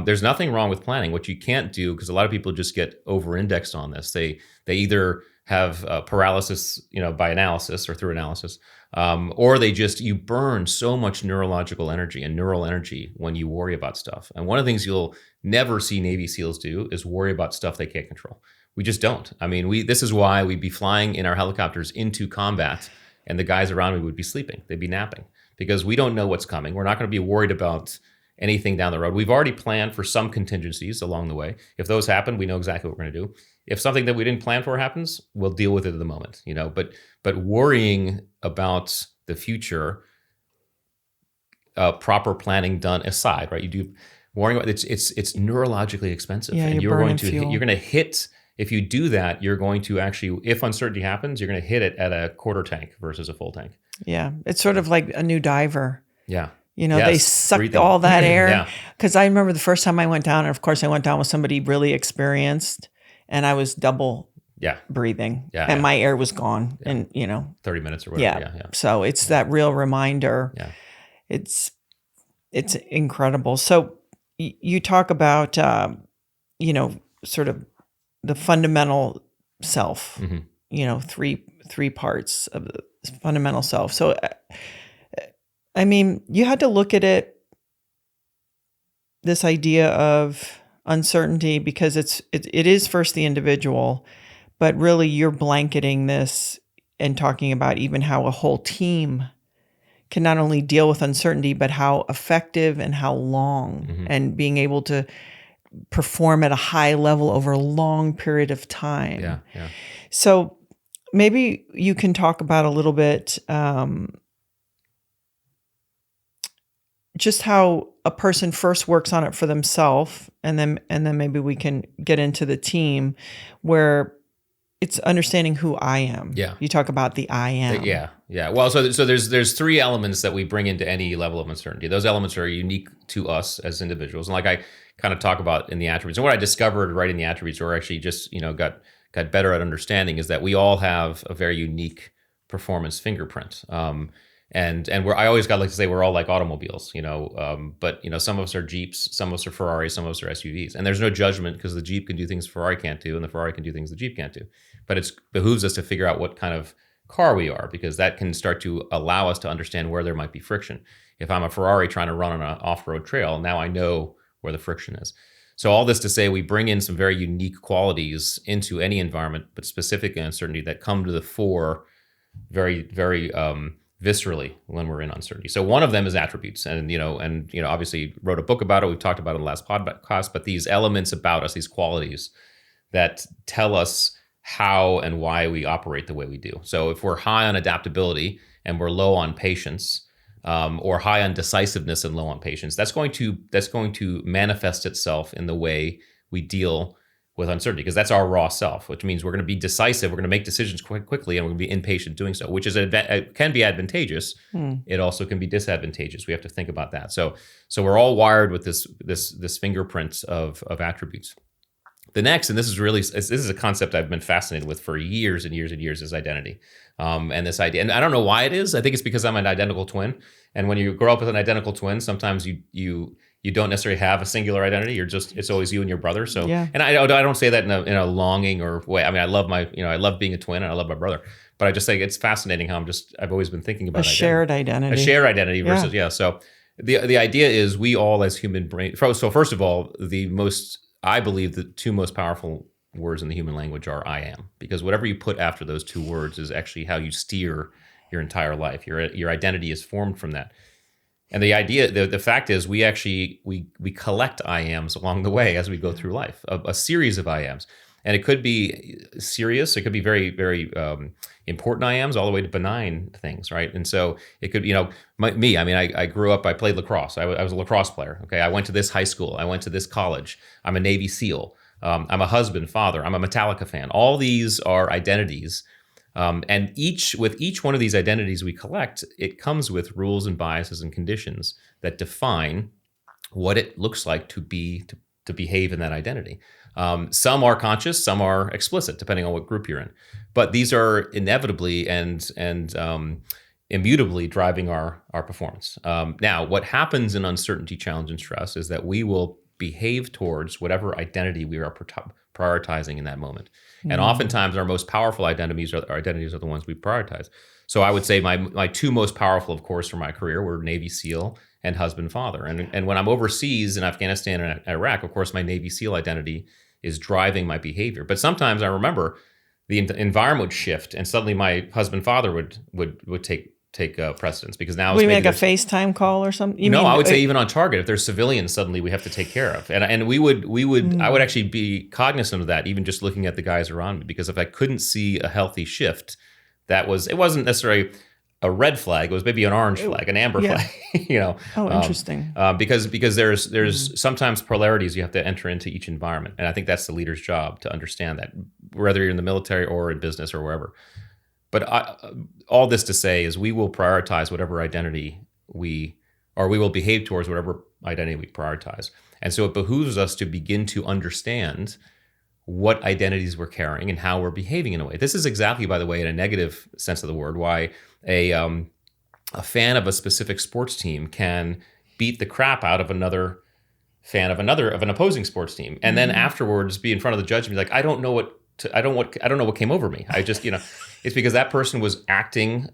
there's nothing wrong with planning. What you can't do, because a lot of people just get over-indexed on this, they either have paralysis, by analysis or through analysis, or you burn so much neurological energy and neural energy when you worry about stuff. And one of the things you'll never see Navy SEALs do is worry about stuff they can't control. We just don't. I mean, this is why we'd be flying in our helicopters into combat, and the guys around me would be sleeping. They'd be napping because we don't know what's coming. We're not going to be worried about anything down the road. We've already planned for some contingencies along the way. If those happen, we know exactly what we're going to do. If something that we didn't plan for happens, we'll deal with it at the moment, but worrying about the future, proper planning done aside, right? You do worrying about it's neurologically expensive, and you're going to hit. If you do that, you're going to actually, if uncertainty happens, you're going to hit it at a quarter tank versus a full tank. Yeah, it's sort of like a new diver. Yeah. They sucked all that air. Because I remember the first time I went down, and of course I went down with somebody really experienced, and I was double breathing, and my air was gone in 30 minutes or whatever. Yeah. So it's that real reminder. Yeah. It's incredible. So you talk about sort of the fundamental self. Three parts of the fundamental self. So I mean, you had to look at it, this idea of uncertainty, because it is first the individual, but really you're blanketing this and talking about even how a whole team can not only deal with uncertainty, but how effective and how long, and being able to perform at a high level over a long period of time. Yeah. So maybe you can talk about a little bit just how a person first works on it for themselves, and then maybe we can get into the team where it's understanding who I am. Yeah. You talk about the I am. Yeah. Well, so there's three elements that we bring into any level of uncertainty. Those elements are unique to us as individuals, and like I kind of talk about in the attributes. And what I discovered writing the attributes, or actually just got better at understanding, is that we all have a very unique performance fingerprint. And I always like to say we're all like automobiles, but some of us are Jeeps, some of us are Ferraris, some of us are SUVs, and there's no judgment because the Jeep can do things Ferrari can't do, and the Ferrari can do things the Jeep can't do. But it behooves us to figure out what kind of car we are, because that can start to allow us to understand where there might be friction. If I'm a Ferrari trying to run on an off-road trail, now I know where the friction is. So all this to say, we bring in some very unique qualities into any environment, but specifically uncertainty, that come to the fore very, very viscerally when we're in uncertainty. So one of them is attributes, and obviously wrote a book about it. We've talked about it in the last podcast, but these elements about us, these qualities that tell us how and why we operate the way we do. So if we're high on adaptability and we're low on patience, or high on decisiveness and low on patience, that's going to manifest itself in the way we deal with uncertainty, because that's our raw self, which means we're going to be decisive, we're going to make decisions quite quickly, and we're going to be impatient doing so, which can be advantageous. It also can be disadvantageous. We have to think about that. So we're all wired with this fingerprint of attributes. The next, and this is a concept I've been fascinated with for years and years and years, is identity. And this idea, and I don't know why it is. I think it's because I'm an identical twin. And when you grow up with an identical twin, sometimes you don't necessarily have a singular identity. It's always you and your brother. So, yeah. And I don't say that in a longing or way. I mean, I love being a twin, and I love my brother. But I just think it's fascinating how I've always been thinking about a shared identity versus So the idea is we all as human brain. So first of all, I believe the two most powerful words in the human language are I am, because whatever you put after those two words is actually how you steer your entire life. Your identity is formed from that. And the idea, the fact is, we collect I ams along the way as we go through life, a series of I ams. And it could be serious. It could be very, very important I ams, all the way to benign things, right? And so it could, I grew up, I played lacrosse. I was a lacrosse player. Okay, I went to this high school. I went to this college. I'm a Navy SEAL. I'm a husband, father. I'm a Metallica fan. All these are identities. And with each one of these identities we collect, it comes with rules and biases and conditions that define what it looks like to behave in that identity. Some are conscious, some are explicit, depending on what group you're in. But these are inevitably and immutably driving our performance. Now, what happens in uncertainty, challenge, and stress is that we will behave towards whatever identity we are prioritizing in that moment. And oftentimes our most powerful identities are the ones we prioritize. So I would say my two most powerful, of course, for my career were Navy SEAL and husband, father. And when I'm overseas in Afghanistan and Iraq, of course, my Navy SEAL identity is driving my behavior. But sometimes I remember the environment would shift, and suddenly my husband, father would take precedence, because now we make a FaceTime call or something. I would say even on target, if there's civilians suddenly we have to take care of, and I would actually be cognizant of that, even just looking at the guys around me, because if I couldn't see a healthy shift, it wasn't necessarily a red flag. It was maybe an orange flag, an amber flag. Oh, interesting. Because there's sometimes polarities you have to enter into each environment, and I think that's the leader's job to understand that, whether you're in the military or in business or wherever. But all this to say is we will prioritize whatever identity we will behave towards whatever identity we prioritize. And so it behooves us to begin to understand what identities we're carrying and how we're behaving in a way. This is exactly, by the way, in a negative sense of the word, why a fan of a specific sports team can beat the crap out of another fan of an opposing sports team, and then afterwards be in front of the judge and be like, I don't know what came over me. I just, it's because that person was acting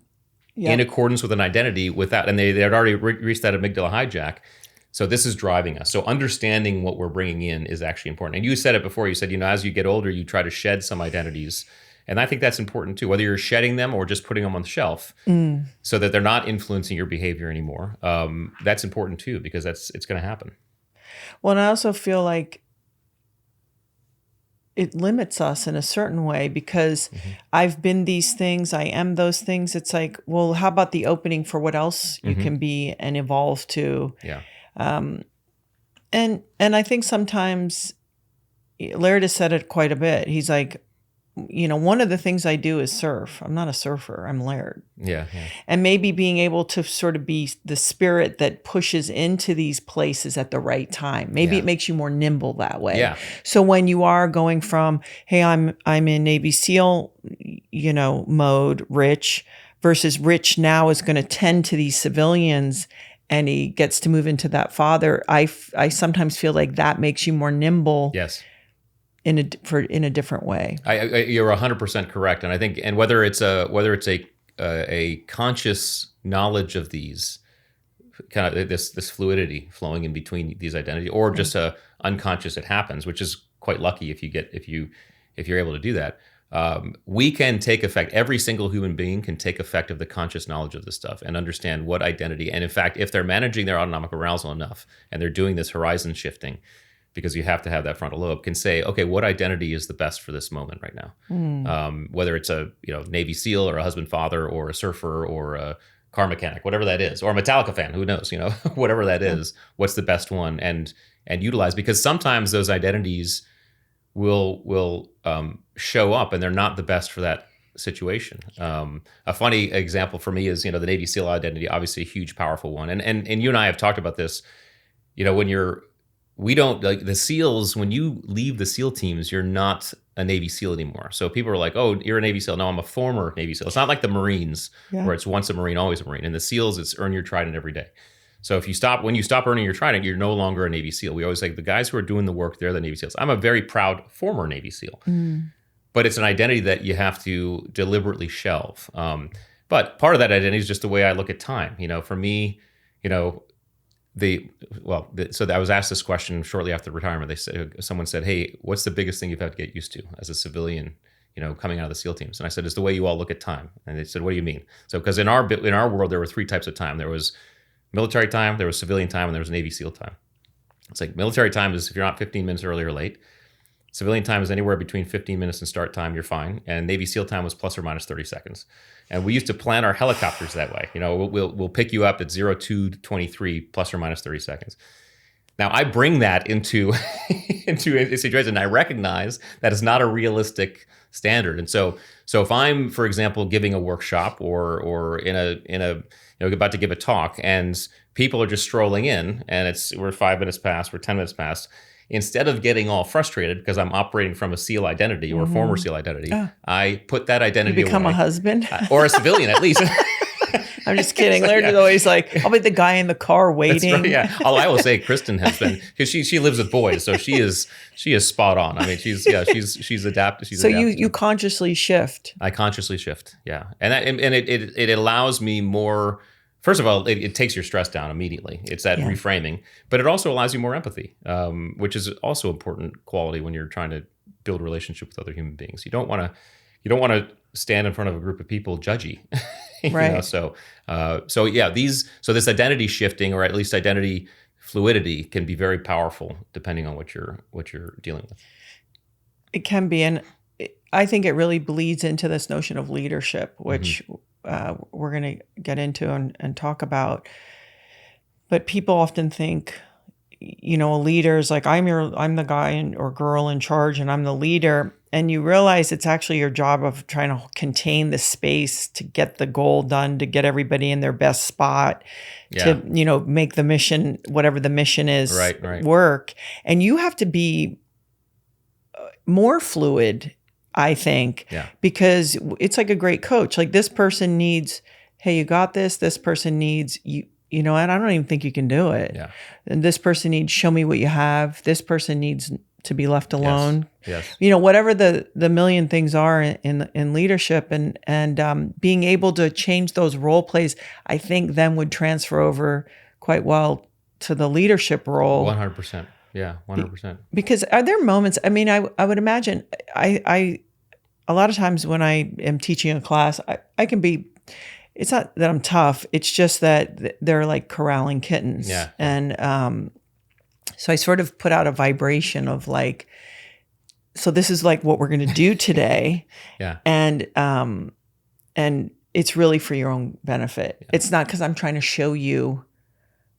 in accordance with an identity without, and they had already reached that amygdala hijack. So this is driving us. So understanding what we're bringing in is actually important. And you said it before. You said, as you get older, you try to shed some identities. And I think that's important too, whether you're shedding them or just putting them on the shelf so that they're not influencing your behavior anymore. That's important too, because it's going to happen. Well, and I also feel like it limits us in a certain way, because I've been these things, I am those things. It's like, well, how about the opening for what else you can be and evolve to? Yeah. And I think sometimes Laird has said it quite a bit. He's like, one of the things I do is surf. I'm not a surfer. I'm Laird. Yeah. And maybe being able to sort of be the spirit that pushes into these places at the right time. Maybe it makes you more nimble that way. Yeah. So when you are going from, hey, I'm in Navy SEAL, mode, Rich, versus Rich now is going to tend to these civilians, and he gets to move into that father. I sometimes feel like that makes you more nimble. Yes. In a different way. You're 100% correct, and I think, and whether it's a conscious knowledge of these kind of this fluidity flowing in between these identities, or just a unconscious, it happens, which is quite lucky if you're able to do that. We can take effect. Every single human being can take effect of the conscious knowledge of this stuff and understand what identity. And in fact, if they're managing their autonomic arousal enough and they're doing this horizon shifting, because you have to have that frontal lobe, can say, okay, what identity is the best for this moment right now? Whether it's a Navy SEAL or a husband, father, or a surfer or a car mechanic, whatever that is, or a Metallica fan, who knows? Whatever that is, what's the best one, and utilize, because sometimes those identities will show up and they're not the best for that situation. A funny example for me is the Navy SEAL identity, obviously a huge, powerful one, and you and I have talked about this. We don't, like the SEALs, when you leave the SEAL teams, you're not a Navy SEAL anymore. So people are like, oh, you're a Navy SEAL. No, I'm a former Navy SEAL. It's not like the Marines where it's once a Marine, always a Marine. In the SEALs, it's earn your trident every day. So when you stop earning your trident, you're no longer a Navy SEAL. We always say the guys who are doing the work, they're the Navy SEAls. I'm a very proud former Navy SEAL. But it's an identity that you have to deliberately shelve. But part of that identity is just the way I look at time. For me, so I was asked this question shortly after retirement. Someone said, hey, what's the biggest thing you've had to get used to as a civilian, coming out of the SEAL teams? And I said, it's the way you all look at time. And they said, what do you mean? So, because in our world, there were three types of time. There was military time, there was civilian time, and there was Navy SEAL time. It's like military time is if you're not 15 minutes early or late. Civilian time is anywhere between 15 minutes and start time, you're fine. And Navy SEAL time was plus or minus 30 seconds. And we used to plan our helicopters that way. We'll pick you up at 0223 plus or minus 30 seconds. Now I bring that into a situation, and I recognize that is not a realistic standard. And so if I'm, for example, giving a workshop or in a about to give a talk, and people are just strolling in, and we're 5 minutes past, we're 10 minutes past. Instead of getting all frustrated because I'm operating from a SEAL identity or a former SEAL identity, I put that identity you become away. A husband Or a civilian at least. I'm just kidding. Laird is always like, I'll be the guy in the car waiting. That's right, yeah. I will say Kristen has been, because she lives with boys, so she is spot on. I mean, she's adapted. She's so adapted. you consciously shift. I consciously shift, yeah, and it allows me more. First of all, it takes your stress down immediately. It's that reframing, but it also allows you more empathy, which is also important quality when you're trying to build a relationship with other human beings. You don't want to stand in front of a group of people judgy, right? So this identity shifting, or at least identity fluidity, can be very powerful depending on what you're dealing with. It can be, and I think it really bleeds into this notion of leadership, which we're going to get into and talk about. But people often think, a leader is like, I'm the guy or girl in charge, and I'm the leader. And you realize it's actually your job of trying to contain the space to get the goal done, to get everybody in their best spot, to make the mission, whatever the mission is, right. work. And you have to be more fluid, I think, because it's like a great coach. Like, this person needs, hey, you got this. This person needs and I don't even think you can do it. Yeah. And this person needs, show me what you have. This person needs to be left alone. Yes. Whatever the million things are in leadership, and being able to change those role plays, I think then would transfer over quite well to the leadership role. 100%. Yeah, 100%. Because are there moments, I mean, I would imagine, I a lot of times when I am teaching a class, I can be, it's not that I'm tough, it's just that they're like corralling kittens. Yeah. And so I sort of put out a vibration of like, so this is like what we're going to do today. Yeah. And it's really for your own benefit. Yeah. It's not because I'm trying to show you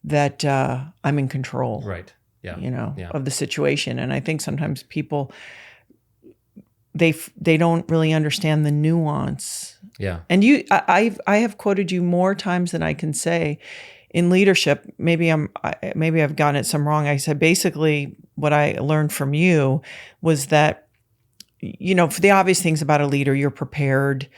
that I'm in control. Right. Yeah. Of the situation. And I think sometimes people, they don't really understand the nuance. Yeah. And I have quoted you more times than I can say in leadership. Maybe I've gotten it some wrong. I said basically what I learned from you was that, for the obvious things about a leader, you're prepared,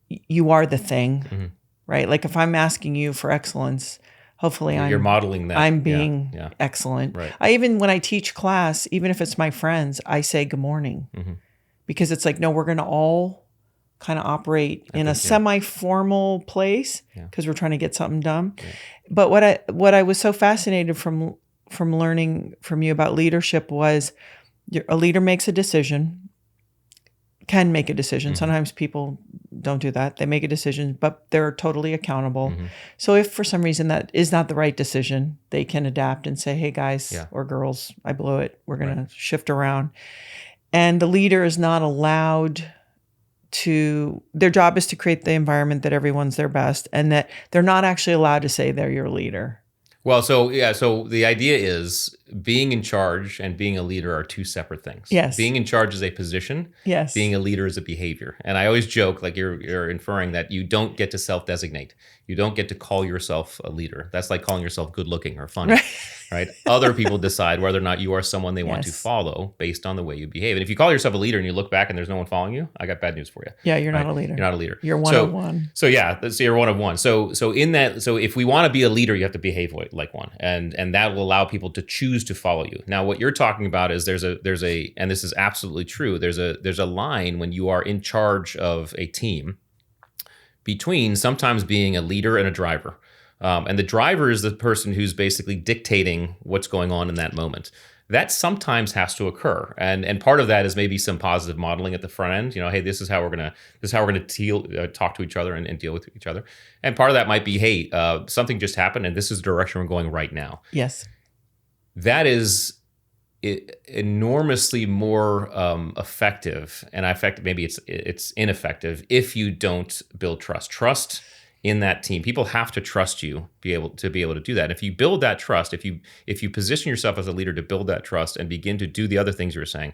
you are the thing, right? Like if I'm asking you for excellence, hopefully you're modeling that. I'm being excellent. Right. When I teach class, even if it's my friends, I say good morning, because it's like, no, we're going to all kind of operate in a semi-formal place because we're trying to get something done. Yeah. But what I was so fascinated from learning from you about leadership was a leader makes a decision, can make a decision. Sometimes people don't do that. They make a decision, but they're totally accountable. So if for some reason that is not the right decision, they can adapt and say, hey guys or girls, I blew it. We're going to shift around. And the leader is not allowed to, their job is to create the environment that everyone's their best, and that they're not actually allowed to say they're your leader. Well, so the idea is being in charge and being a leader are two separate things. Yes. Being in charge is a position. Yes. Being a leader is a behavior. And I always joke, like you're inferring that you don't get to self-designate. You don't get to call yourself a leader. That's like calling yourself good looking or funny, right? Other people decide whether or not you are someone they want to follow based on the way you behave. And if you call yourself a leader and you look back and there's no one following you, I got bad news for you. Yeah, you're not a leader. You're not a leader. You're one of one. So you're one of one. So if we want to be a leader, you have to behave like one, and that will allow people to choose to follow you. Now, what you're talking about is there's a, and this is absolutely true. There's a line when you are in charge of a team between sometimes being a leader and a driver. And the driver is the person who's basically dictating what's going on in that moment. That sometimes has to occur, and part of that is maybe some positive modeling at the front end. Hey, this is how we're gonna talk to each other and deal with each other. And part of that might be, hey, something just happened, and this is the direction we're going right now. Yes, that is enormously more effective, and maybe it's ineffective if you don't build trust in that team. People have to trust you be able to do that. And if you build that trust, if you position yourself as a leader to build that trust and begin to do the other things you were saying,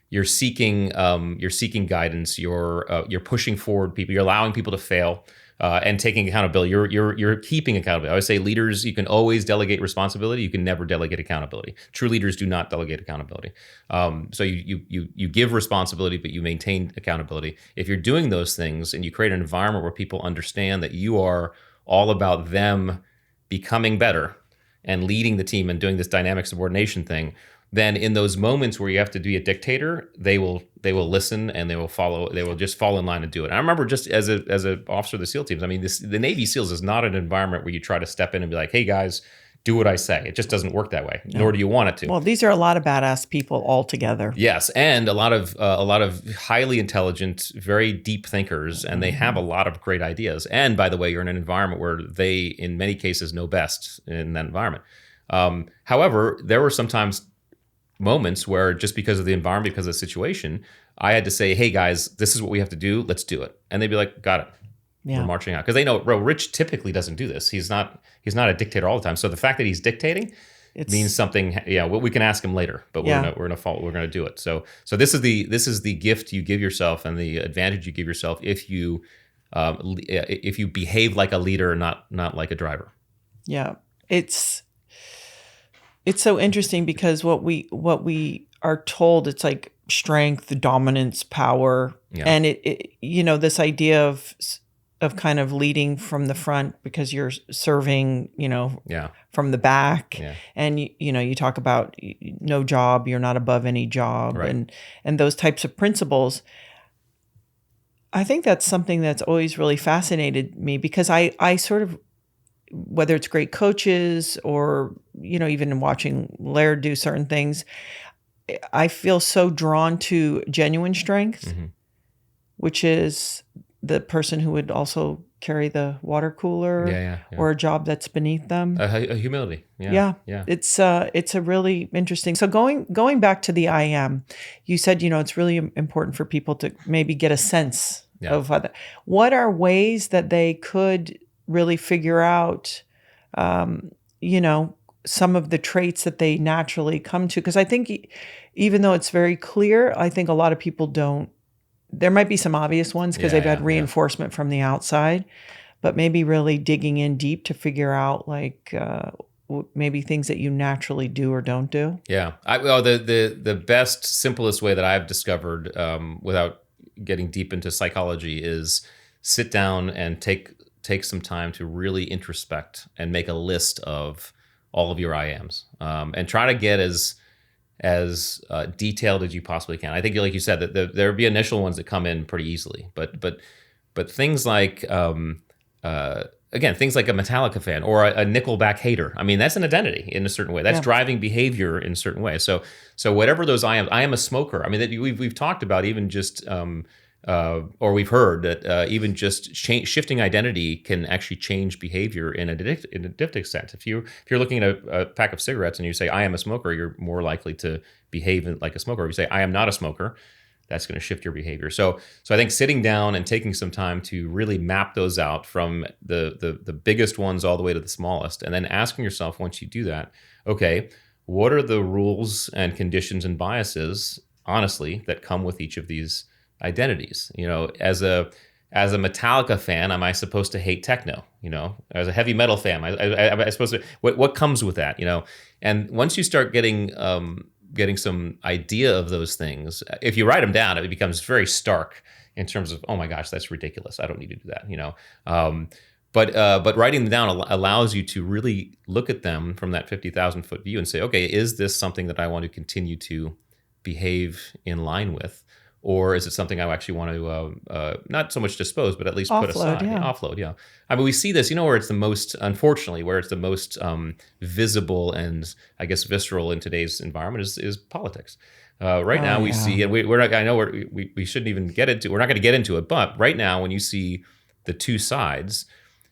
you're seeking guidance, you're pushing forward people, you're allowing people to fail, and taking accountability. You're keeping accountability. I always say leaders, you can always delegate responsibility. You can never delegate accountability. True leaders do not delegate accountability. So you give responsibility, but you maintain accountability. If you're doing those things and you create an environment where people understand that you are all about them becoming better and leading the team and doing this dynamic subordination thing, then in those moments where you have to be a dictator, they will listen and they will follow. They will just fall in line and do it. And I remember just as a officer of the SEAL teams, I mean, the Navy SEALs is not an environment where you try to step in and be like, hey guys, do what I say. It just doesn't work that way, nor do you want it to. Well, these are a lot of badass people all together. Yes, and a lot of highly intelligent, very deep thinkers, and they have a lot of great ideas. And by the way, you're in an environment where they, in many cases, know best in that environment. However, there were sometimes moments where just because of the environment, because of the situation, I had to say, hey guys, this is what we have to do. Let's do it. And they'd be like, got it. We're marching out. Because they know, Rich typically doesn't do this. He's not a dictator all the time. So the fact that he's dictating means something. Yeah, we can ask him later, but we're gonna do it. So this is the gift you give yourself and the advantage you give yourself if you behave like a leader, not like a driver. Yeah, it's so interesting because what we are told, it's like strength, dominance, power, and it this idea of kind of leading from the front because you're serving, from the back. Yeah. And, you talk about no job, you're not above any job, right, and those types of principles. I think that's something that's always really fascinated me because I sort of, whether it's great coaches or, even watching Laird do certain things, I feel so drawn to genuine strength, which is the person who would also carry the water cooler or a job that's beneath them. A humility. Yeah. It's a really interesting. So going back to the I am, you said, it's really important for people to maybe get a sense of what are ways that they could really figure out, some of the traits that they naturally come to. Because I think even though it's very clear, I think a lot of people don't. There might be some obvious ones because they've had reinforcement from the outside, but maybe really digging in deep to figure out maybe things that you naturally do or don't do. Yeah. The best, simplest way that I've discovered without getting deep into psychology is sit down and take some time to really introspect and make a list of all of your I ams and try to get as detailed as you possibly can. I think, like you said, that there'll be initial ones that come in pretty easily, but things like things like a Metallica fan or a Nickelback hater. I mean, that's an identity in a certain way. That's driving behavior in a certain way. So whatever those I am a smoker. I mean, that we've talked about even just. Or we've heard that even just shifting identity can actually change behavior in a addictive sense. If you're looking at a pack of cigarettes and you say, I am a smoker, you're more likely to behave like a smoker. If you say, I am not a smoker, that's going to shift your behavior. So I think sitting down and taking some time to really map those out from the biggest ones all the way to the smallest, and then asking yourself once you do that, okay, what are the rules and conditions and biases, honestly, that come with each of these identities? As a Metallica fan, am I supposed to hate techno? As a heavy metal fan, I supposed to. What comes with that? And once you start getting some idea of those things, if you write them down, it becomes very stark in terms of, oh my gosh, that's ridiculous. I don't need to do that. But writing them down allows you to really look at them from that 50,000 foot view and say, okay, is this something that I want to continue to behave in line with? Or is it something I actually want to not so much dispose, but at least put aside? Offload, yeah. I mean, we see this, where it's the most, unfortunately, where it's the most visible and I guess visceral in today's environment is politics. Right now we see, and we're not, I know we shouldn't even get into, we're not going to get into it, but right now when you see the two sides,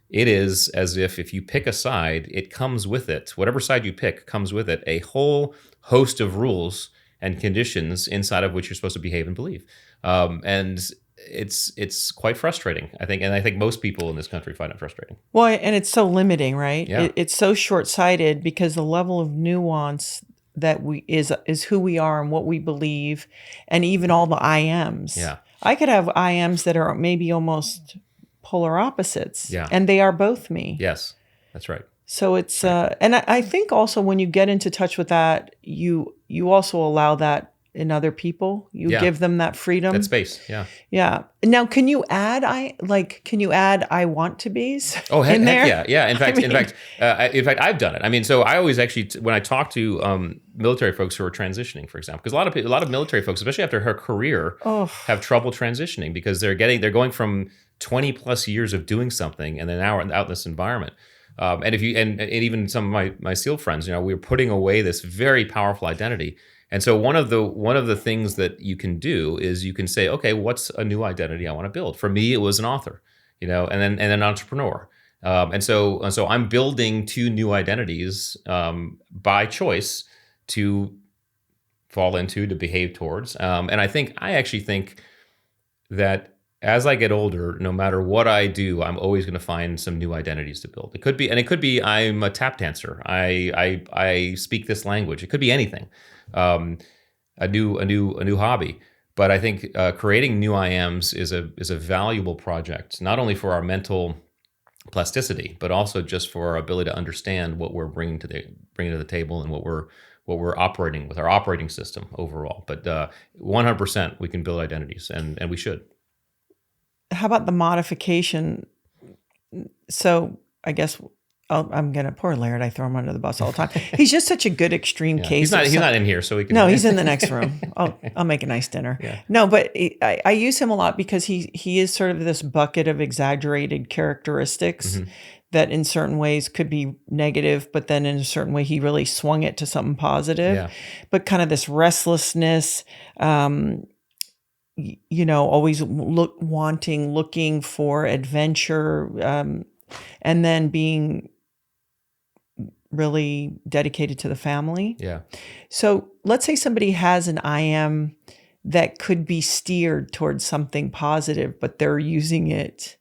it is as if you pick a side, it comes with it, whatever side you pick comes with it, a whole host of rules and conditions inside of which you're supposed to behave and believe. And it's quite frustrating, I think. And I think most people in this country find it frustrating. Well, and it's so limiting, right? Yeah. It's so short-sighted because the level of nuance that is who we are and what we believe, and even all the I ams. Yeah. I could have I ams that are maybe almost polar opposites. Yeah. And they are both me. Yes, that's right. So it's, and I think also when you get into touch with that, you also allow that in other people. You Yeah. give them that freedom. That space. Yeah. Yeah. Now, can you add I want to be's Oh, in there? heck yeah. Yeah. In fact, I've done it. I mean, so I always actually, when I talk to military folks who are transitioning, for example, because a lot of military folks, especially after her career, have trouble transitioning because they're going from 20 plus years of doing something and then now out in this environment. And if you and even some of my SEAL friends, you know, we're putting away this very powerful identity. And so one of the things that you can do is you can say, okay, what's a new identity I want to build? For me, it was an author, you know, and an entrepreneur. And so I'm building two new identities by choice to fall into, to behave towards. And I actually think that as I get older, no matter what I do, I'm always going to find some new identities to build. It could be I'm a tap dancer. I speak this language. It could be anything, a new hobby. But I think creating new IMs is a valuable project, not only for our mental plasticity, but also just for our ability to understand what we're bringing to the table and what we're operating with, our operating system overall. But 100% we can build identities, and we should. How about the modification? So I guess I'm going to, poor Laird, I throw him under the bus all the time. He's just such a good extreme case. He's not in here, so we can. No, he's in the next room. I'll make a nice dinner. Yeah. No, but I use him a lot because he is sort of this bucket of exaggerated characteristics that in certain ways could be negative, but then in a certain way he really swung it to something positive. Yeah. But kind of this restlessness, you know, always looking for adventure, and then being really dedicated to the family. Yeah. So let's say somebody has an IM that could be steered towards something positive, but they're using it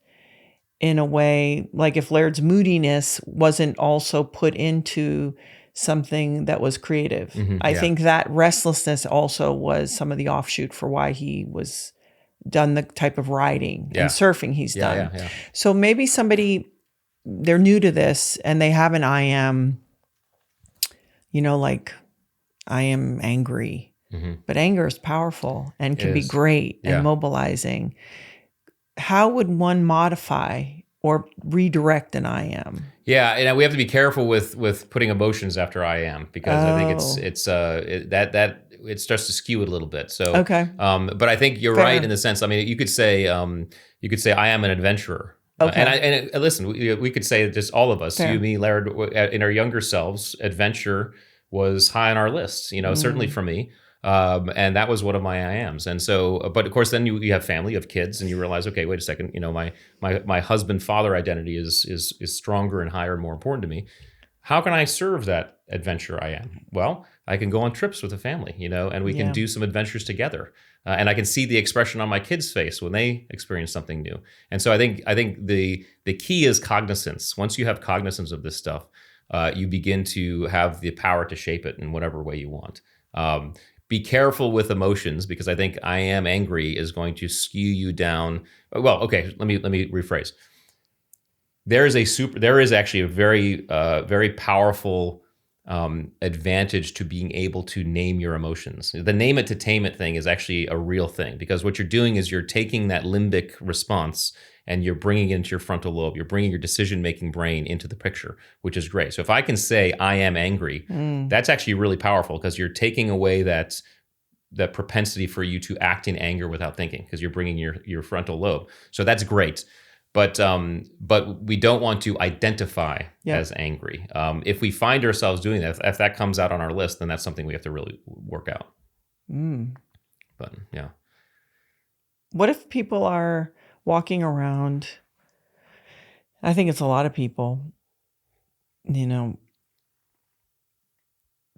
in a way, like if Laird's moodiness wasn't also put into something that was creative. I think that restlessness also was some of the offshoot for why he was done the type of riding and surfing he's done. Yeah. So maybe they're new to this and they have an IM, you know, like I am angry, but anger is powerful and can be great and mobilizing. How would one modify or redirect an IM? Yeah, and we have to be careful with putting emotions after IM because I think it's just to skew it a little bit. So okay, but I think you're right in the sense. I mean, you could say I am an adventurer. Okay. And listen, we could say just all of us, you, me, Laird, in our younger selves, adventure was high on our lists. You know, certainly for me. And that was one of my IMs. And so, but of course, then you have family, you have kids, and you realize, okay, wait a second, you know, my husband father identity is stronger and higher and more important to me. How can I serve that adventure IM? Well, I can go on trips with the family, you know, and we can do some adventures together. And I can see the expression on my kids' face when they experience something new. And so I think the key is cognizance. Once you have cognizance of this stuff, you begin to have the power to shape it in whatever way you want. Be careful with emotions because I think I am angry is going to skew you down. Well, okay, let me rephrase. There is actually a very powerful advantage to being able to name your emotions. The name it to tame it thing is actually a real thing because what you're doing is you're taking that limbic response and you're bringing it into your frontal lobe. You're bringing your decision-making brain into the picture, which is great. So if I can say I am angry, that's actually really powerful because you're taking away that propensity for you to act in anger without thinking because you're bringing your frontal lobe. So that's great. But we don't want to identify as angry. If we find ourselves doing that, if that comes out on our list, then that's something we have to really work out. But yeah. What if people are walking around, I think it's a lot of people, you know,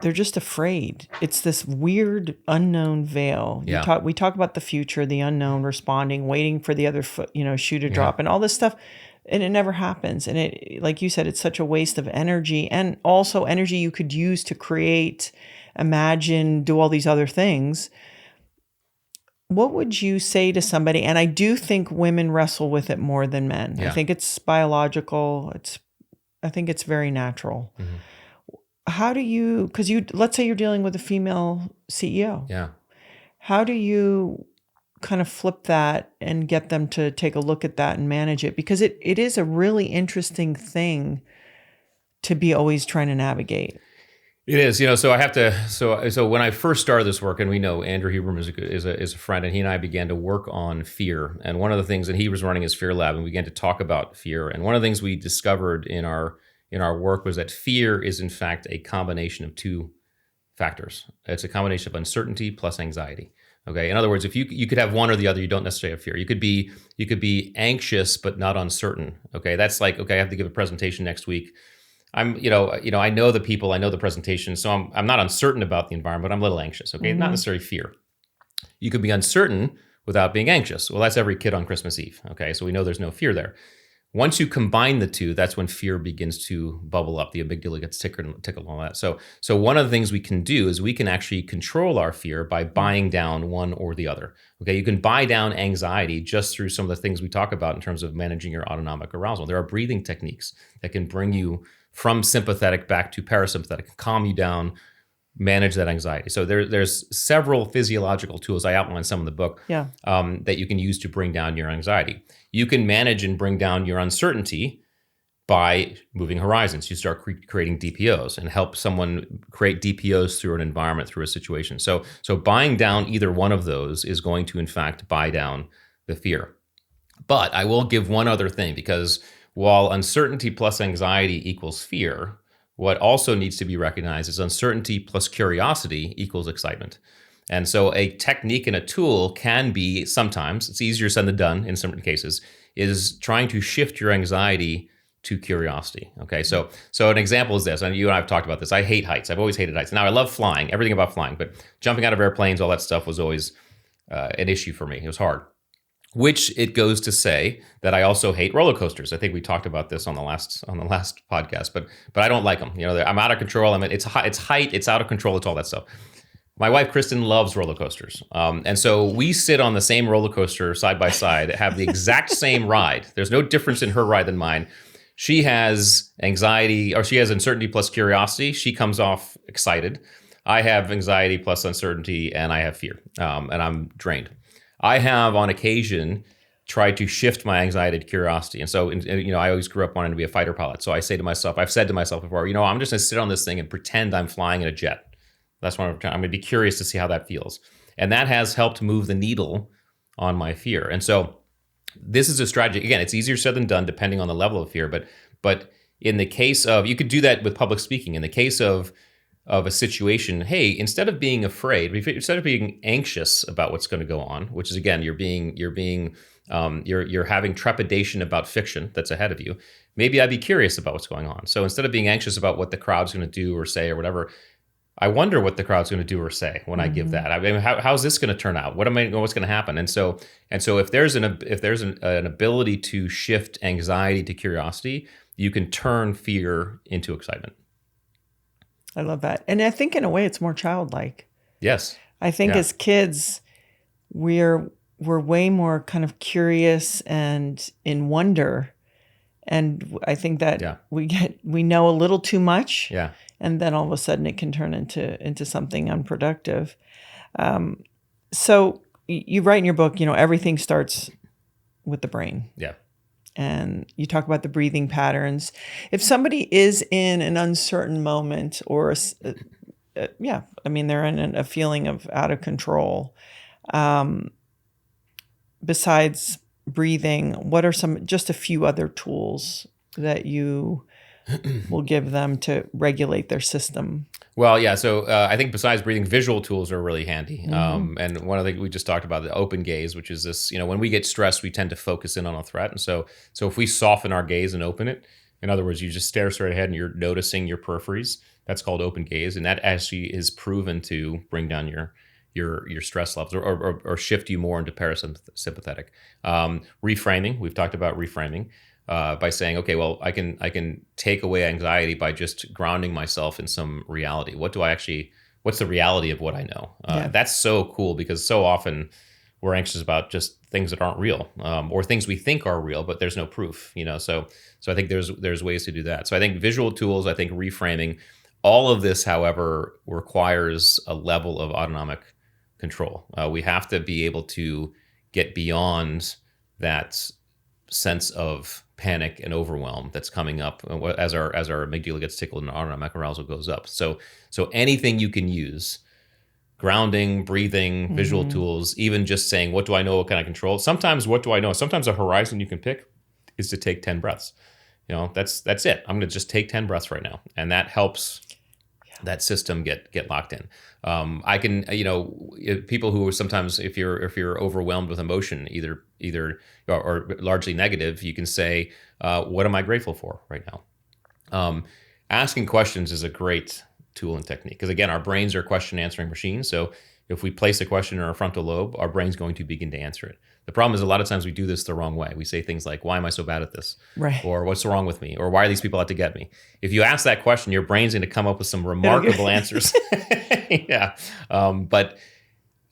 they're just afraid. It's this weird unknown veil. We talk about the future, the unknown, responding, waiting for the other foot, you know, shoe to drop and all this stuff. And it never happens. And it, like you said, it's such a waste of energy and also energy you could use to create, imagine, do all these other things. What would you say to somebody? And I do think women wrestle with it more than men. I think it's biological. I think it's very natural. How do you, because let's say you're dealing with a female CEO. Yeah. How do you kind of flip that and get them to take a look at that and manage it? Because it is a really interesting thing to be always trying to navigate. It is, so I have to, so when I first started this work, and we know Andrew Huberman is a friend, and he and I began to work on fear. And one of the things, and he was running his fear lab, and we began to talk about fear. And one of the things we discovered in our work was that fear is in fact a combination of two factors. It's a combination of uncertainty plus anxiety. Okay. In other words, if you could have one or the other, you don't necessarily have fear. You could be anxious but not uncertain. Okay. That's like, okay, I have to give a presentation next week. I know the people, I know the presentation, so I'm not uncertain about the environment, but I'm a little anxious. Okay, not necessarily fear. You could be uncertain without being anxious. Well, that's every kid on Christmas Eve. Okay, so we know there's no fear there. Once you combine the two, that's when fear begins to bubble up. The amygdala gets tickled and all that. So one of the things we can do is we can actually control our fear by buying down one or the other. Okay, you can buy down anxiety just through some of the things we talk about in terms of managing your autonomic arousal. There are breathing techniques that can bring you from sympathetic back to parasympathetic, calm you down, manage that anxiety. So there's several physiological tools. I outline some in the book that you can use to bring down your anxiety. You can manage and bring down your uncertainty by moving horizons. You start creating DPOs and help someone create DPOs through an environment, through a situation. So buying down either one of those is going to, in fact, buy down the fear. But I will give one other thing, because while uncertainty plus anxiety equals fear, what also needs to be recognized is uncertainty plus curiosity equals excitement. And so a technique and a tool can be, sometimes, it's easier said than done in certain cases, is trying to shift your anxiety to curiosity. Okay, so an example is this, and you and I have talked about this. I hate heights. I've always hated heights. Now I love flying, everything about flying, but jumping out of airplanes, all that stuff was always an issue for me. It was hard. Which it goes to say that I also hate roller coasters. I think we talked about this on the last podcast, but I don't like them. I'm out of control. I mean, it's height, it's out of control, it's all that stuff. My wife Kristen loves roller coasters, and so we sit on the same roller coaster side by side, have the exact same ride. There's no difference in her ride than mine. She has anxiety, or she has uncertainty plus curiosity. She comes off excited. I have anxiety plus uncertainty, and I have fear, and I'm drained. I have, on occasion, tried to shift my anxiety to curiosity. And so, I always grew up wanting to be a fighter pilot. So I've said to myself before, I'm just going to sit on this thing and pretend I'm flying in a jet. That's what I'm going to be curious to see how that feels. And that has helped move the needle on my fear. And so this is a strategy. Again, it's easier said than done, depending on the level of fear. But in the case of, you could do that with public speaking. In the case of a situation, hey, instead of being afraid, instead of being anxious about what's going to go on, which is, again, you're having trepidation about fiction that's ahead of you. Maybe I'd be curious about what's going on. So instead of being anxious about what the crowd's going to do or say or whatever, I wonder what the crowd's going to do or say when I give that. I mean, how's this going to turn out? What's going to happen? And so if there's an ability to shift anxiety to curiosity, you can turn fear into excitement. I love that. And I think in a way it's more childlike. Yes. I think as kids, we're way more kind of curious and in wonder. And I think that we know a little too much. Yeah. And then all of a sudden it can turn into something unproductive. So you write in your book, everything starts with the brain. Yeah. And you talk about the breathing patterns. If somebody is in an uncertain moment or, they're in a feeling of out of control, besides breathing, what are just a few other tools that you will give them to regulate their system? Well, yeah. So I think besides breathing, visual tools are really handy. And one of the things we just talked about, the open gaze, which is this, when we get stressed, we tend to focus in on a threat. And so if we soften our gaze and open it, in other words, you just stare straight ahead and you're noticing your peripheries, that's called open gaze. And that actually is proven to bring down your stress levels or shift you more into parasympathetic. Reframing, we've talked about reframing. By saying, okay, well, I can take away anxiety by just grounding myself in some reality. What's the reality of what I know? That's so cool, because so often we're anxious about just things that aren't real, or things we think are real, but there's no proof, So I think there's ways to do that. So I think visual tools, I think reframing, all of this, however, requires a level of autonomic control. We have to be able to get beyond that sense of panic and overwhelm that's coming up as our amygdala gets tickled and our autonomic arousal goes up. So anything you can use, grounding, breathing, visual tools, even just saying, what do I know? What can I control? Sometimes, what do I know? Sometimes a horizon you can pick is to take 10 breaths. That's it. I'm going to just take 10 breaths right now. And that helps that system get locked in. I can, people who sometimes, if you're overwhelmed with emotion, either or largely negative, you can say, what am I grateful for right now? Asking questions is a great tool and technique, because again, our brains are question answering machines. So if we place a question in our frontal lobe, our brain's going to begin to answer it. The problem is a lot of times we do this the wrong way. We say things like, why am I so bad at this? Right. Or what's wrong with me? Or why are these people out to get me? If you ask that question, your brain's going to come up with some remarkable answers. Yeah. But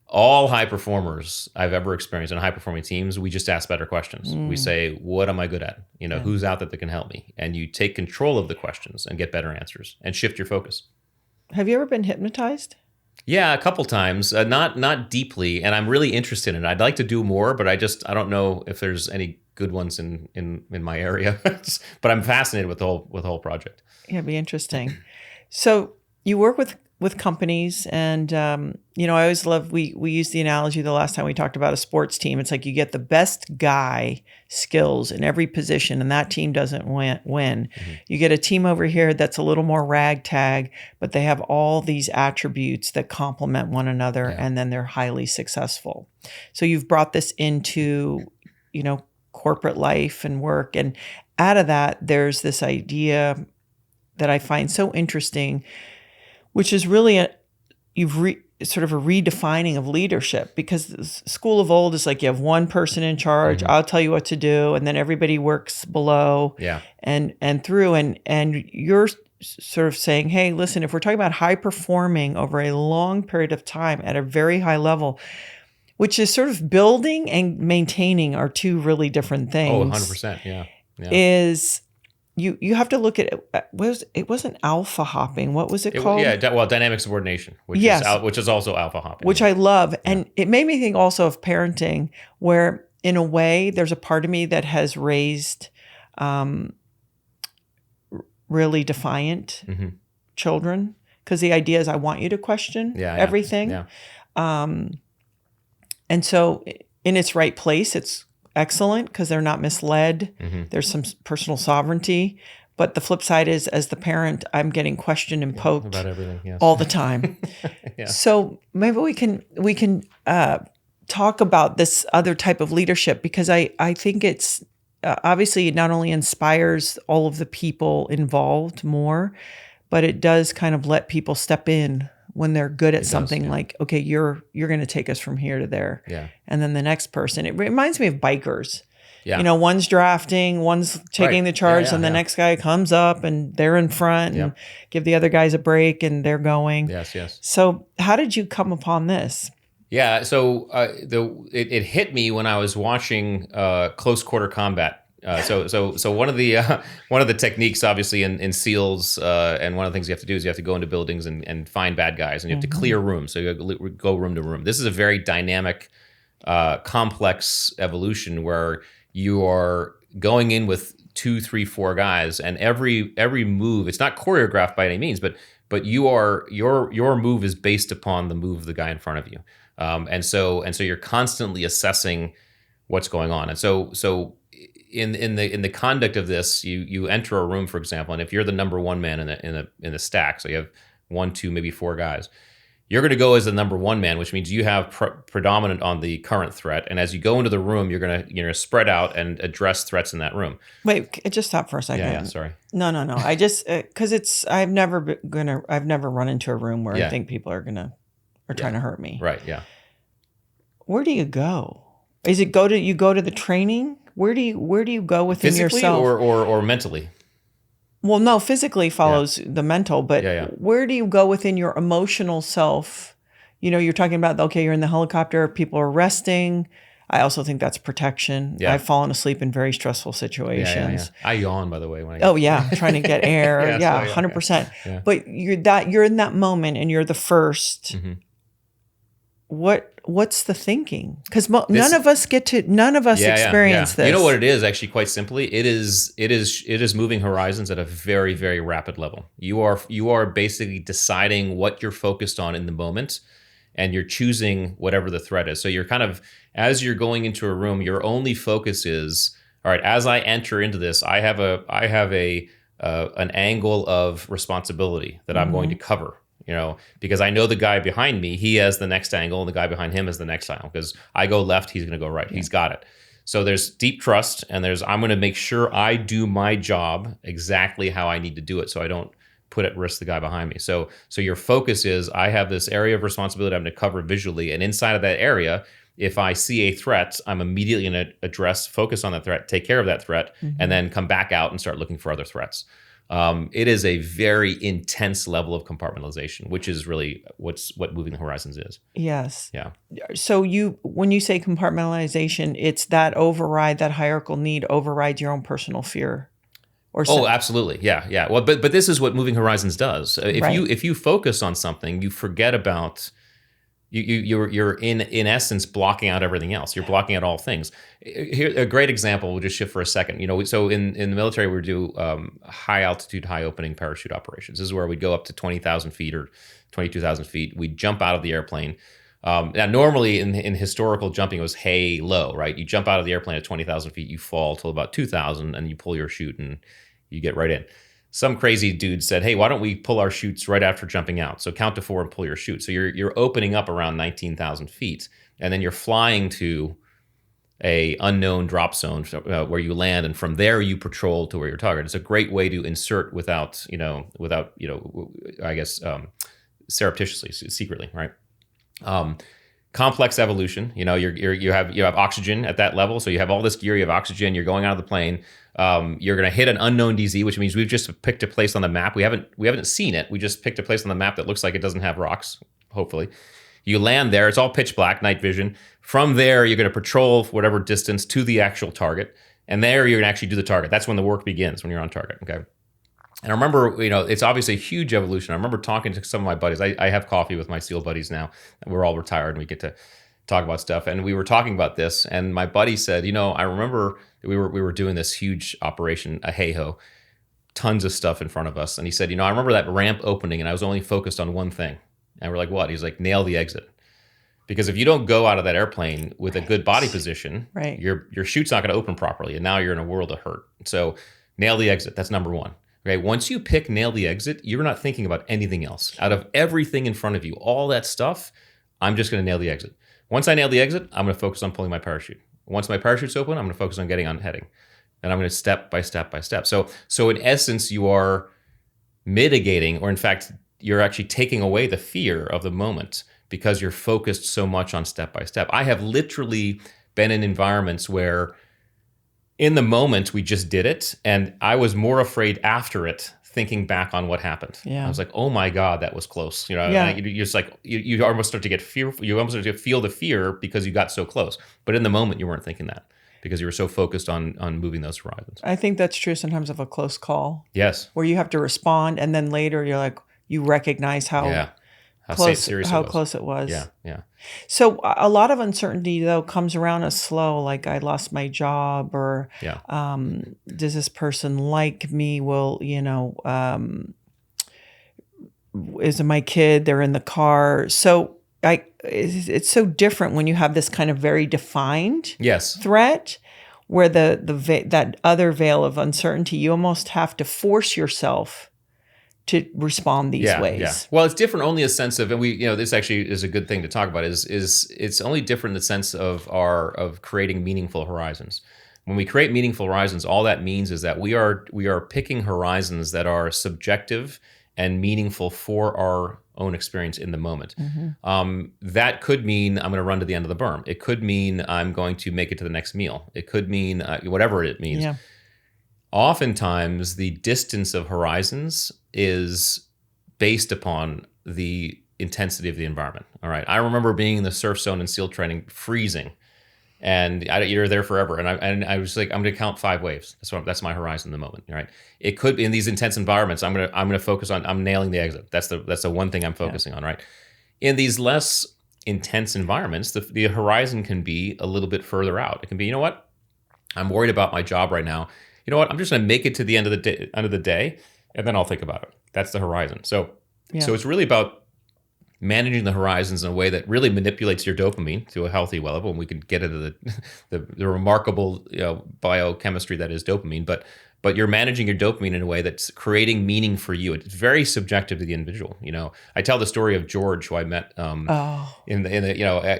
all high performers I've ever experienced in high performing teams, we just ask better questions. We say, what am I good at? Who's out there that can help me? And you take control of the questions and get better answers and shift your focus. Have you ever been hypnotized? Yeah, a couple times, not deeply, and I'm really interested in it. I'd like to do more, but I don't know if there's any good ones in my area. But I'm fascinated with the whole project. Yeah, it'd be interesting. So you work with companies, and I always love, we used the analogy the last time we talked about a sports team. It's like you get the best guy skills in every position, and that team doesn't win. Mm-hmm. You get a team over here that's a little more ragtag, but they have all these attributes that complement one another, and then they're highly successful. So you've brought this into, corporate life and work, and out of that, there's this idea that I find so interesting, which is really sort of a redefining of leadership, because the school of old is like you have one person in charge, I'll tell you what to do, and then everybody works below and through. And you're sort of saying, hey, listen, if we're talking about high performing over a long period of time at a very high level, which is sort of building and maintaining are two really different things. 100%, yeah. Is you have to look at it wasn't alpha hopping. What was it called? Dynamic subordination, which is also alpha hopping. Which I love. And it made me think also of parenting, where in a way there's a part of me that has raised really defiant children, because the idea is I want you to question everything. Yeah. And so in its right place, it's excellent because they're not misled. There's some personal sovereignty. But the flip side is, as the parent, I'm getting questioned and poked about everything, all the time. So maybe we can talk about this other type of leadership, because I think it's obviously it not only inspires all of the people involved more, but it does kind of let people step in when they're good at something, like, okay, you're going to take us from here to there. Yeah. And then the next person, it reminds me of bikers. Yeah. One's drafting, one's taking the charge, and the next guy comes up and they're in front and give the other guys a break and they're going. Yes. So how did you come upon this? Yeah. So it hit me when I was watching close quarter combat. So one of the techniques, obviously, in SEALs, and one of the things you have to do is you have to go into buildings and find bad guys, and you have to clear rooms. So you go room to room. This is a very dynamic, complex evolution where you are going in with 2, 3, 4 guys, and every move, it's not choreographed by any means, but your move is based upon the move of the guy in front of you, and so you're constantly assessing what's going on, and so. In the conduct of this, you enter a room, for example, and if you're the number one man in the stack, so you have 1, 2, maybe 4 guys, you're going to go as the number one man, which means you have predominant on the current threat. And as you go into the room, you're going to spread out and address threats in that room. Wait, just stop for a second. Yeah. Sorry. No. I just because I've never run into a room where I think people are trying to hurt me. Right. Yeah. Where do you go? Is it you go to the training? Where do you go within physically yourself? or mentally? Well, no, physically follows the mental, but where do you go within your emotional self? You're talking about, okay, you're in the helicopter, people are resting. I also think that's protection. Yeah. I've fallen asleep in very stressful situations. I yawn, by the way. Trying to get air. 100%. Yeah. But you're in that moment and you're the first. what's the thinking? Because none of us experience this. You know what it is, actually, quite simply? It is moving horizons at a very, very rapid level. You are basically deciding what you're focused on in the moment, and you're choosing whatever the threat is. So you're kind of, as you're going into a room, your only focus is, all right, as I enter into this, I have an angle of responsibility that I'm going to cover. Because I know the guy behind me, he has the next angle, and the guy behind him has the next angle. Because I go left, he's going to go right. He's got it. So there's deep trust, and I'm going to make sure I do my job exactly how I need to do it, so I don't put at risk the guy behind me. So your focus is, I have this area of responsibility I'm going to cover visually, and inside of that area, if I see a threat, I'm immediately going to focus on that threat, take care of that threat, and then come back out and start looking for other threats. It is a very intense level of compartmentalization, which is really what moving the horizons is. Yes. Yeah. So when you say compartmentalization, it's that hierarchical need overrides your own personal fear. Absolutely. Yeah. Well, but this is what moving horizons does. If you focus on something, you forget about. You're in essence blocking out everything else. You're blocking out all things. Here, a great example. We'll just shift for a second. So in the military, we do high altitude, high opening parachute operations. This is where we'd go up to 20,000 feet or 22,000 feet. We'd jump out of the airplane. Now, normally in historical jumping, it was low, right? You jump out of the airplane at 20,000 feet, you fall till about 2,000, and you pull your chute and you get right in. Some crazy dude said, hey, why don't we pull our chutes right after jumping out? So count to 4 and pull your chute. So you're opening up around 19,000 feet, and then you're flying to a unknown drop zone where you land, and from there you patrol to where you're targeted. It's a great way to insert without surreptitiously, secretly, right? Complex evolution. You have oxygen at that level, so you have all this gear. You have oxygen. You're going out of the plane. You're going to hit an unknown DZ, which means we've just picked a place on the map. We haven't seen it. We just picked a place on the map that looks like it doesn't have rocks. Hopefully, you land there. It's all pitch black, night vision. From there, you're going to patrol whatever distance to the actual target, and there you're going to actually do the target. That's when the work begins, when you're on target. Okay. And I remember, it's obviously a huge evolution. I remember talking to some of my buddies. I have coffee with my SEAL buddies now. We're all retired, and we get to talk about stuff. And we were talking about this, and my buddy said, I remember we were doing this huge operation, a hey-ho, tons of stuff in front of us. And he said, I remember that ramp opening, and I was only focused on one thing. And we're like, what? He's like, nail the exit. Because if you don't go out of that airplane with a good body position, right, your chute's not going to open properly, and now you're in a world of hurt. So nail the exit. That's number one. Okay, once you pick nail the exit, you're not thinking about anything else. Out of everything in front of you, all that stuff, I'm just going to nail the exit. Once I nail the exit, I'm going to focus on pulling my parachute. Once my parachute's open, I'm going to focus on getting on heading. And I'm going to step by step by step. So in essence, you are mitigating, or in fact, you're actually taking away the fear of the moment because you're focused so much on step by step. I have literally been in environments where in the moment we just did it, and I was more afraid after it, thinking back on what happened. Yeah. I was like, oh my God, that was close. Yeah. You're just like, you almost start to get fearful. You almost start to feel the fear because you got so close. But in the moment, you weren't thinking that because you were so focused on moving those horizons. I think that's true sometimes of a close call. Yes. Where you have to respond, and then later you're like, you recognize how close it was. Yeah. So a lot of uncertainty though comes around as slow, like I lost my job, or does this person like me? Will is it my kid? They're in the car. So it's so different when you have this kind of very defined threat, where that other veil of uncertainty, you almost have to force yourself to respond these ways. Yeah. Well, it's different only a sense of, and we, this actually is a good thing to talk about, is it's only different in the sense of creating meaningful horizons. When we create meaningful horizons, all that means is that we are picking horizons that are subjective and meaningful for our own experience in the moment. Mm-hmm. That could mean I'm going to run to the end of the berm. It could mean I'm going to make it to the next meal. It could mean whatever it means. Yeah. Oftentimes, the distance of horizons is based upon the intensity of the environment. All right. I remember being in the surf zone in SEAL training, freezing, and you're there forever. And I was like, I'm going to count 5 waves. That's my horizon in the moment. All right. It could be in these intense environments. I'm going to focus on, I'm nailing the exit. That's the one thing I'm focusing on. Right. In these less intense environments, the horizon can be a little bit further out. It can be, you know what, I'm worried about my job right now. You know what, I'm just going to make it to the end of the day, and then I'll think about it. That's the horizon. So it's really about managing the horizons in a way that really manipulates your dopamine to a healthy level, and we can get into the remarkable biochemistry that is dopamine. But you're managing your dopamine in a way that's creating meaning for you. It's very subjective to the individual. I tell the story of George, who I met in the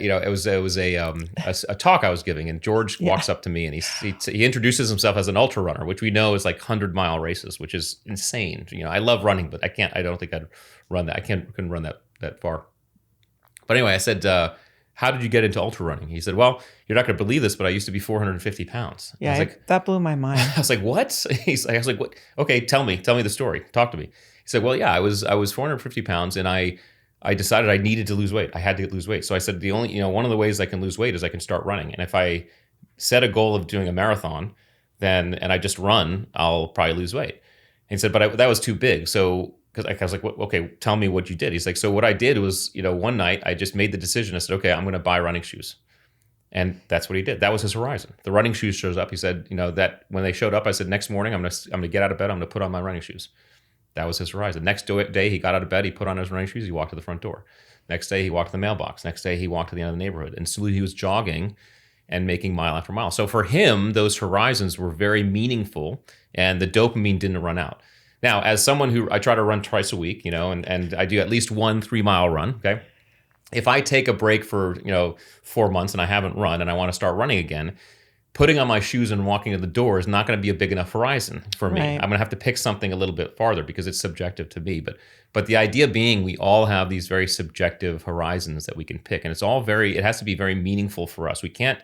it was a talk I was giving, and George walks up to me and he introduces himself as an ultra runner, which we know is like 100-mile races, which is insane. I love running, but I don't think I'd run that. Couldn't run that far. But anyway, I said, how did you get into ultra running? He said, well, you're not going to believe this, but I used to be 450 pounds. Yeah, I was like, that blew my mind. I was like, what? I was like, what? Okay, tell me the story. Talk to me. He said, well, yeah, I was 450 pounds, and I decided I needed to lose weight. I had to lose weight. So I said, one of the ways I can lose weight is I can start running. And if I set a goal of doing a marathon, and I just run, I'll probably lose weight. And he said, but that was too big. So because I was like, okay, tell me what you did. He's like, so what I did was, one night I just made the decision. I said, okay, I'm going to buy running shoes. And that's what he did. That was his horizon. The running shoes shows up. He said, that when they showed up, I said, next morning, I'm going to get out of bed. I'm going to put on my running shoes. That was his horizon. Next day, he got out of bed. He put on his running shoes. He walked to the front door. Next day, he walked to the mailbox. Next day, he walked to the end of the neighborhood. And slowly he was jogging and making mile after mile. So for him, those horizons were very meaningful, and the dopamine didn't run out. Now, as someone who I try to run twice a week, and I do at least 1 3-mile run, okay? If I take a break for, 4 months and I haven't run and I want to start running again, putting on my shoes and walking to the door is not going to be a big enough horizon for me. Right. I'm going to have to pick something a little bit farther because it's subjective to me. But the idea being we all have these very subjective horizons that we can pick, and it has to be very meaningful for us. We can't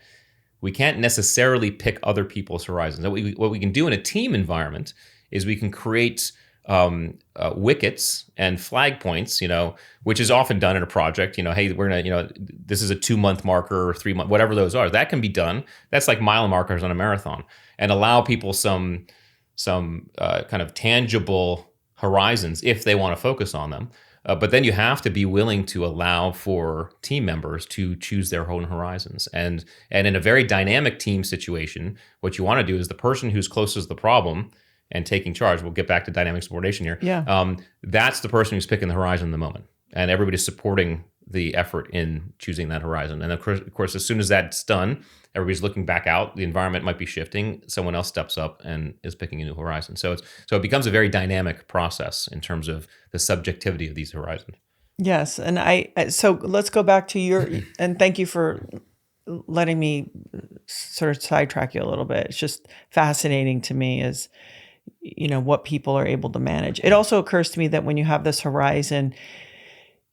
necessarily pick other people's horizons. What we can do in a team environment is we can create wickets and flag points, which is often done in a project. Hey, we're gonna, this is a 2-month marker or 3 month, whatever those are. That can be done. That's like mile markers on a marathon, and allow people some kind of tangible horizons if they want to focus on them. But then you have to be willing to allow for team members to choose their own horizons. And in a very dynamic team situation, what you want to do is the person who's closest to the problem and taking charge, we'll get back to dynamic subordination here. Yeah. That's the person who's picking the horizon in the moment. And everybody's supporting the effort in choosing that horizon. And of course, as soon as that's done, everybody's looking back out, the environment might be shifting, someone else steps up and is picking a new horizon. So it becomes a very dynamic process in terms of the subjectivity of these horizons. Yes. And so let's go back to and thank you for letting me sort of sidetrack you a little bit. It's just fascinating to me is, what people are able to manage. It also occurs to me that when you have this horizon,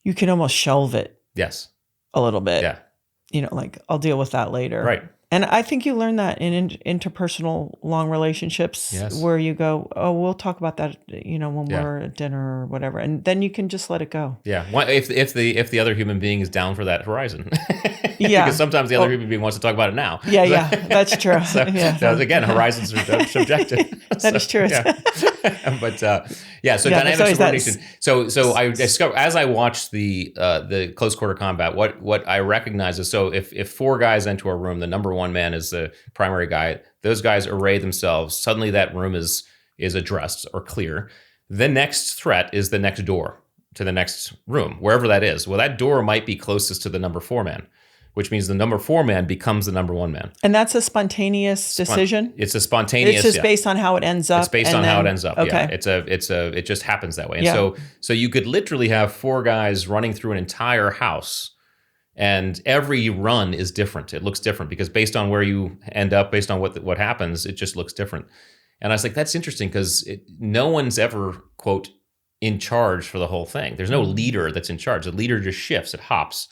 you can almost shelve it. Yes. A little bit. Yeah. Like I'll deal with that later. Right. And I think you learn that in interpersonal long relationships. Yes. Where you go, oh, we'll talk about that, when we're at dinner or whatever. And then you can just let it go. Yeah. If the other human being is down for that horizon. Yeah. Because sometimes the other human being wants to talk about it now. Yeah, that's true. So again, horizons are subjective. That is true. Yeah. But so dynamic subordination. So I discovered as I watched the close quarter combat, what I recognize is, so if 4 guys enter a room, the number 1 man is the primary guy. Those guys array themselves. Suddenly that room is addressed or clear. The next threat is the next door to the next room, wherever that is. Well, that door might be closest to the number 4 man, which means the number 4 man becomes the number 1 man. And that's a spontaneous decision? It's a spontaneous. It's just based on how it ends up. It's based on how it ends up. Okay. Yeah. It just happens that way. And so you could literally have 4 guys running through an entire house, and every run is different. It looks different because based on where you end up, based on what happens, it just looks different. And I was like, that's interesting because no one's ever, quote, in charge for the whole thing. There's no leader that's in charge. The leader just shifts, it hops.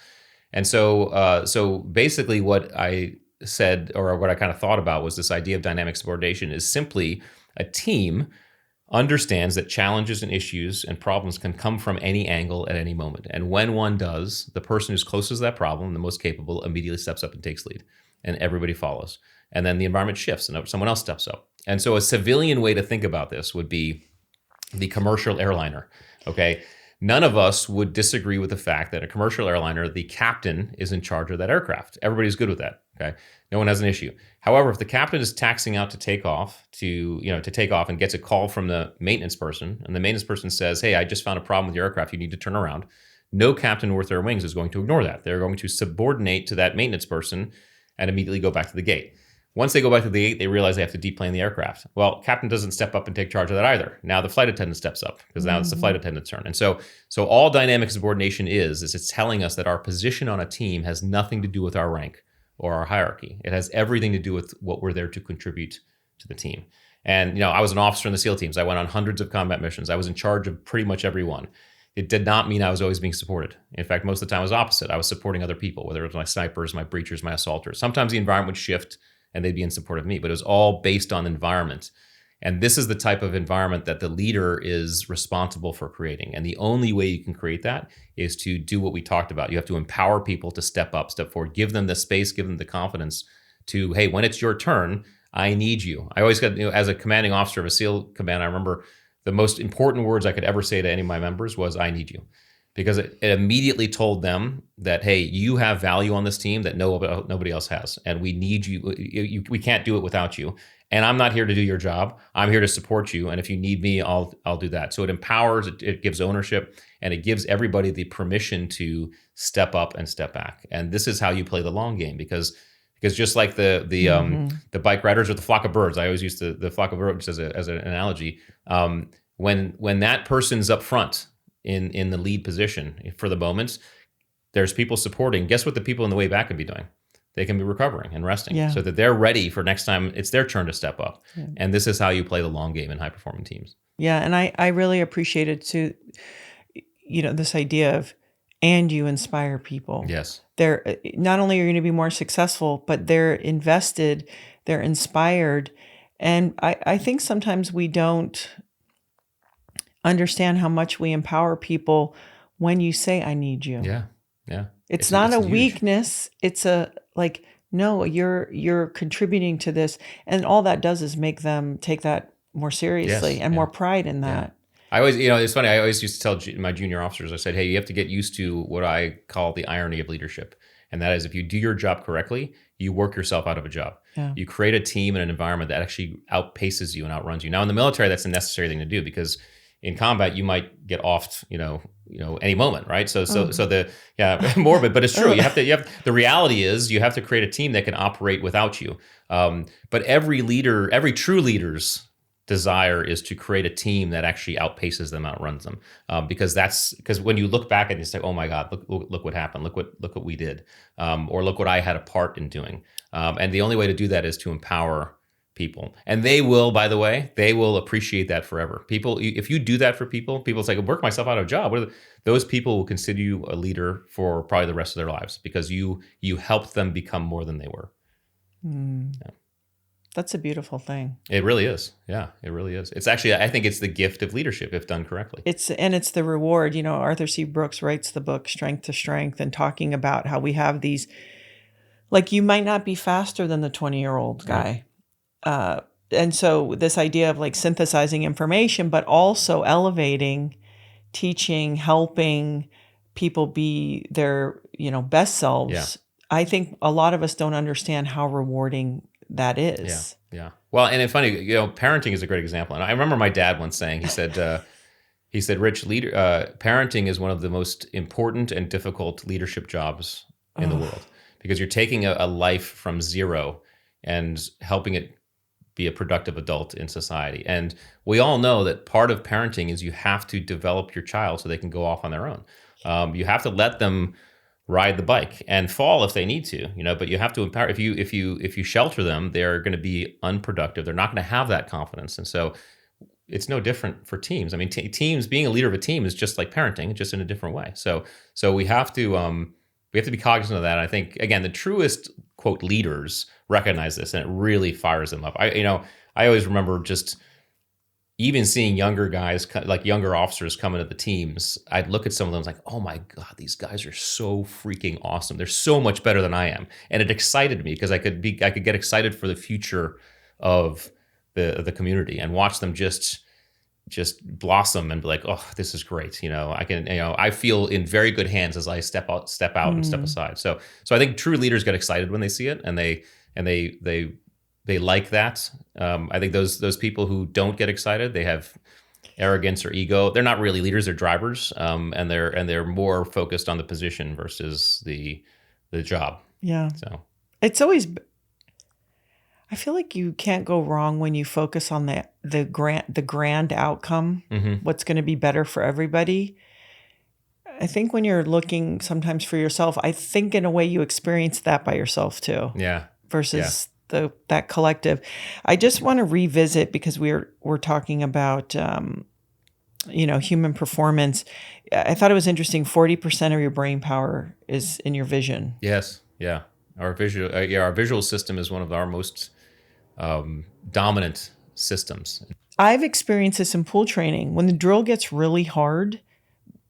And so basically what I said, or what I kind of thought about, was this idea of dynamic subordination is simply a team understands that challenges and issues and problems can come from any angle at any moment. And when one does, the person who's closest to that problem, the most capable, immediately steps up and takes lead, and everybody follows. And then the environment shifts and someone else steps up. And so a civilian way to think about this would be the commercial airliner, okay? none of us would disagree with the fact that a commercial airliner, the captain is in charge of that aircraft. Everybody's good with that. Okay, no one has an issue. However, if the captain is taxiing out to take off, and gets a call from the maintenance person, and the maintenance person says, "Hey, I just found a problem with your aircraft. You need to turn around." No captain worth their wings is going to ignore that. They're going to subordinate to that maintenance person and immediately go back to the gate. Once they go back to the gate, they realize they have to deplane the aircraft. Well, captain doesn't step up and take charge of that either. Now the flight attendant steps up because now it's the flight attendant's turn. And so all dynamic subordination is it's telling us that our position on a team has nothing to do with our rank or our hierarchy. It has everything to do with what we're there to contribute to the team. And I was an officer in the SEAL teams. I went on hundreds of combat missions. I was in charge of pretty much every one. It did not mean I was always being supported. In fact, most of the time it was opposite. I was supporting other people, whether it was my snipers, my breachers, my assaulters. Sometimes the environment would shift and they'd be in support of me, but it was all based on environment. And this is the type of environment that the leader is responsible for creating. And the only way you can create that is to do what we talked about. You have to empower people to step up, step forward, give them the space, give them the confidence to, hey, when it's your turn, I need you. I always got, as a commanding officer of a SEAL command, I remember the most important words I could ever say to any of my members was, I need you. Because it immediately told them that, hey, you have value on this team that nobody else has. And we need you. We can't do it without you. And I'm not here to do your job. I'm here to support you. And if you need me, I'll do that. So it empowers, it gives ownership, and it gives everybody the permission to step up and step back. And this is how you play the long game, because just like the bike riders or the flock of birds, I always use the flock of birds as an analogy. When that person's up front in the lead position for the moment, there's people supporting. Guess what the people in the way back can be doing? They can be recovering and resting so that they're ready for next time it's their turn to step up. Yeah. And this is how you play the long game in high-performing teams. Yeah, and I really appreciated too, this idea of, and you inspire people. Yes. They're not only are you going to be more successful, but they're invested, they're inspired. And I think sometimes we don't understand how much we empower people when you say, I need you. Yeah. Yeah. It's not a weakness. It's no, you're contributing to this. And all that does is make them take that more seriously and more pride in that. I always, it's funny. I always used to tell my junior officers, I said, hey, you have to get used to what I call the irony of leadership. And that is, if you do your job correctly, you work yourself out of a job. Yeah. You create a team and an environment that actually outpaces you and outruns you. Now, in the military, that's a necessary thing to do, because in combat, you might get offed, any moment, right? So morbid, but it's true. The reality is you have to create a team that can operate without you. But every true leader's desire is to create a team that actually outpaces them, outruns them. Because when you look back and you say, oh my God, look what happened. Look what we did. Or look what I had a part in doing. And the only way to do that is to empower people. And they will, by the way, they will appreciate that forever. People, if you do that for people say, work myself out of a job. Those people will consider you a leader for probably the rest of their lives, because you helped them become more than they were. Yeah. That's a beautiful thing. It really is. Yeah, it really is. It's actually, I think it's the gift of leadership if done correctly. It's the reward. Arthur C. Brooks writes the book Strength to Strength, and talking about how we have these, you might not be faster than the 20-year-old guy. And so this idea of synthesizing information, but also elevating, teaching, helping people be their, best selves. Yeah. I think a lot of us don't understand how rewarding that is. Yeah. Well, and it's funny, parenting is a great example. And I remember my dad once saying, he said, Rich, parenting is one of the most important and difficult leadership jobs in the world, because you're taking a life from zero and helping it be a productive adult in society. And we all know that part of parenting is you have to develop your child so they can go off on their own. You have to let them ride the bike and fall if they need to, but you have to empower. If you shelter them, they're going to be unproductive. They're not going to have that confidence. And so it's no different for teams. I mean, teams, being a leader of a team is just like parenting, just in a different way. So we have to be cognizant of that. I think, again, the truest, quote, leaders recognize this, and it really fires them up. I always remember just even seeing younger guys, younger officers come into the teams. I'd look at some of them like, oh my God, these guys are so freaking awesome. They're so much better than I am. And it excited me, because I could get excited for the future of the community and watch them just just blossom and be like, oh, this is great. I can, I feel in very good hands as I step out and step aside. So I think true leaders get excited when they see it, and they like that. I think those people who don't get excited, they have arrogance or ego. They're not really leaders; they're drivers, and they're more focused on the position versus the job. Yeah. So it's always. I feel like you can't go wrong when you focus on the grand outcome. What's going to be better for everybody. I think when you're looking sometimes for yourself, I think in a way you experience that by yourself too. Yeah. Versus that collective. I just want to revisit, because we're talking about human performance. I thought it was interesting. 40% of your brain power is in your vision. Yes. Yeah. Our visual system is one of our most dominant systems. I've experienced this in pool training. When the drill gets really hard,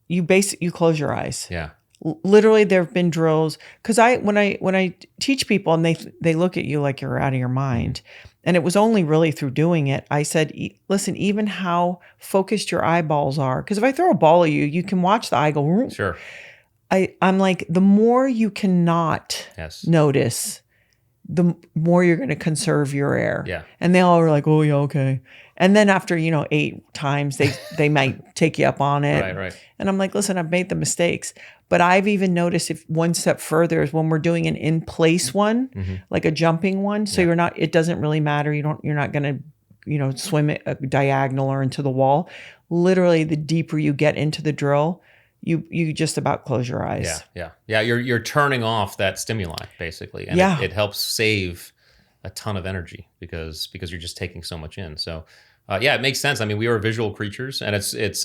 you close your eyes. Yeah. Literally, there have been drills, because when I teach people and they look at you like you're out of your mind, and it was only really through doing it. I said, listen, even how focused your eyeballs are, because if I throw a ball at you, you can watch the eye go. Sure. I'm like, the more you cannot notice, the more you're going to conserve your air. Yeah. And they all are like, oh yeah, okay. And then after 8 times, they might take you up on it. Right. And I'm like, listen, I've made the mistakes, but I've even noticed if one step further is when we're doing an in place one, like a jumping one. So it doesn't really matter. You're not going to, swim it a diagonal or into the wall. Literally, the deeper you get into the drill, you just about close your eyes. Yeah. You're turning off that stimuli basically, and it helps save a ton of energy because you're just taking so much in. So it makes sense. I mean, we are visual creatures, and it's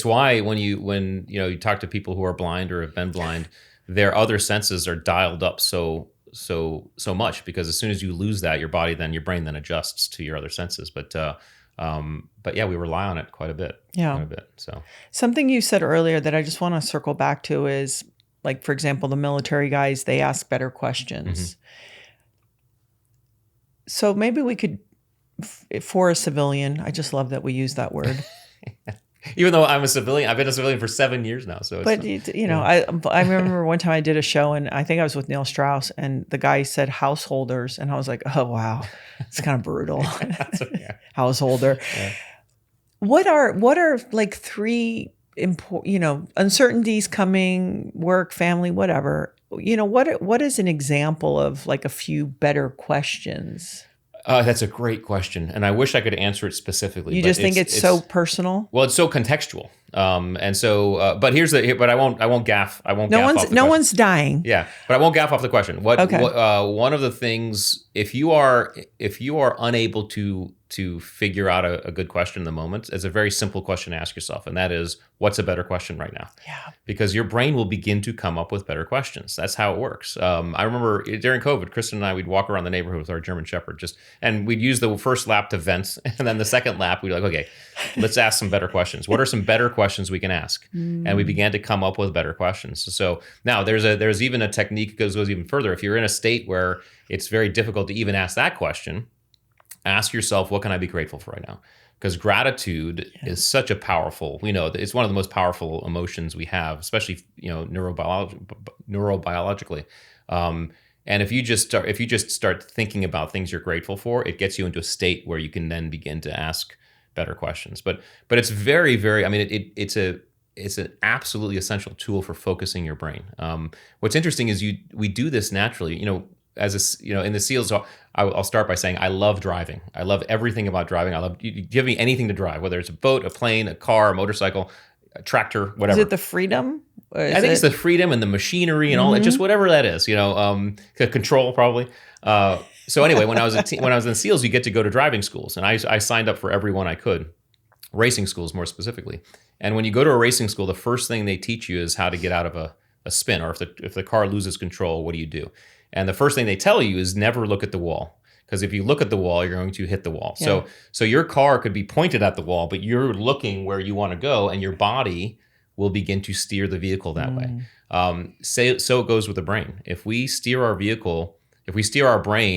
why when you talk to people who are blind or have been blind, their other senses are dialed up so much, because as soon as you lose that, your brain then adjusts to your other senses. But we rely on it quite a bit. So something you said earlier that I just want to circle back to is, like, for example, the military guys, they ask better questions. So maybe we could, for a civilian, I just love that we use that word. Even though I'm a civilian, I've been a civilian for 7 years now. So, I remember one time I did a show, and I think I was with Neil Strauss, and the guy said householders, and I was like, oh wow, it's kind of brutal. Householder. Yeah. What are like 3 important, uncertainties coming, work, family, whatever. What is an example of like a few better questions? That's a great question, and I wish I could answer it specifically. You just think it's so personal? Well, it's so contextual, but I won't gaff. No one's dying. Yeah, but I won't gaff off the question. One of the things, if you are unable to figure out a good question in the moment, it's a very simple question to ask yourself, and that is, what's a better question right now? Yeah. Because your brain will begin to come up with better questions. That's how it works. I remember during COVID, Kristen and I, we'd walk around the neighborhood with our German Shepherd, and we'd use the first lap to vent, and then the second lap, we'd be like, okay, let's ask some better questions. What are some better questions we can ask? And we began to come up with better questions. So now there's even a technique that goes even further. If you're in a state where it's very difficult to even ask that question, ask yourself, what can I be grateful for right now? Because gratitude is such a powerful, it's one of the most powerful emotions we have, especially, neurobiologically. And if you just start thinking about things you're grateful for, it gets you into a state where you can then begin to ask better questions. But it's very, very, it's an absolutely essential tool for focusing your brain. What's interesting is we do this naturally, in the SEALs, I'll start by saying I love driving. I love everything about driving. You give me anything to drive, whether it's a boat, a plane, a car, a motorcycle, a tractor, whatever. Is it the freedom? I think it's the freedom and the machinery and all that, just whatever that is, control probably. So anyway, when I was in SEALs, you get to go to driving schools, and I signed up for every one I could, racing schools more specifically. And when you go to a racing school, the first thing they teach you is how to get out of a spin, or if the car loses control, what do you do? And the first thing they tell you is never look at the wall, because if you look at the wall, you're going to hit the wall. Yeah. So your car could be pointed at the wall, but you're looking where you want to go, and your body will begin to steer the vehicle that way. So it goes with the brain. If we steer our brain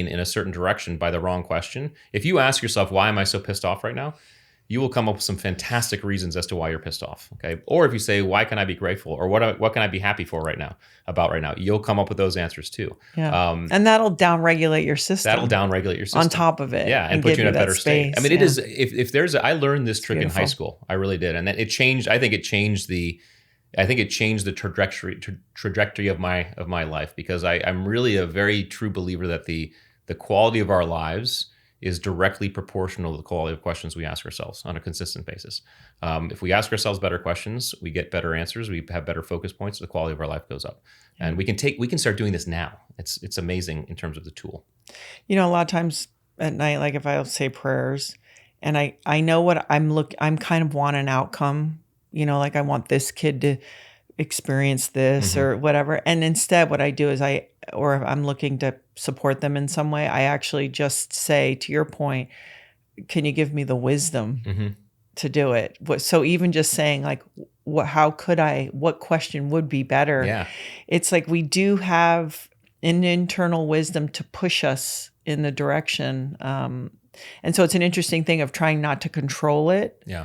in a certain direction by the wrong question, if you ask yourself, why am I so pissed off right now? you will come up with some fantastic reasons as to why you're pissed off. Okay. Or if you say, why can I be grateful? Or what can I be happy for right now? You'll come up with those answers too. Yeah. And that'll downregulate your system. That'll downregulate your system. On top of it. Yeah. And put you in a better state. I mean, it is, I learned this trick in high beautiful. school. I really did. And then it changed the trajectory of my life, because I'm really a very true believer that the quality of our lives is directly proportional to the quality of questions we ask ourselves on a consistent basis. If we ask ourselves better questions, we get better answers, we have better focus points, the quality of our life goes up. And we can start doing this now. It's amazing in terms of the tool. A lot of times at night, like if I'll say prayers and I know what I'm kind of want an outcome, like I want this kid to experience this or whatever. And instead what I do is or if I'm looking to support them in some way, I actually just say, to your point, can you give me the wisdom to do it? So even just saying like, what question would be better? Yeah. It's like we do have an internal wisdom to push us in the direction. And so it's an interesting thing of trying not to control it. Yeah.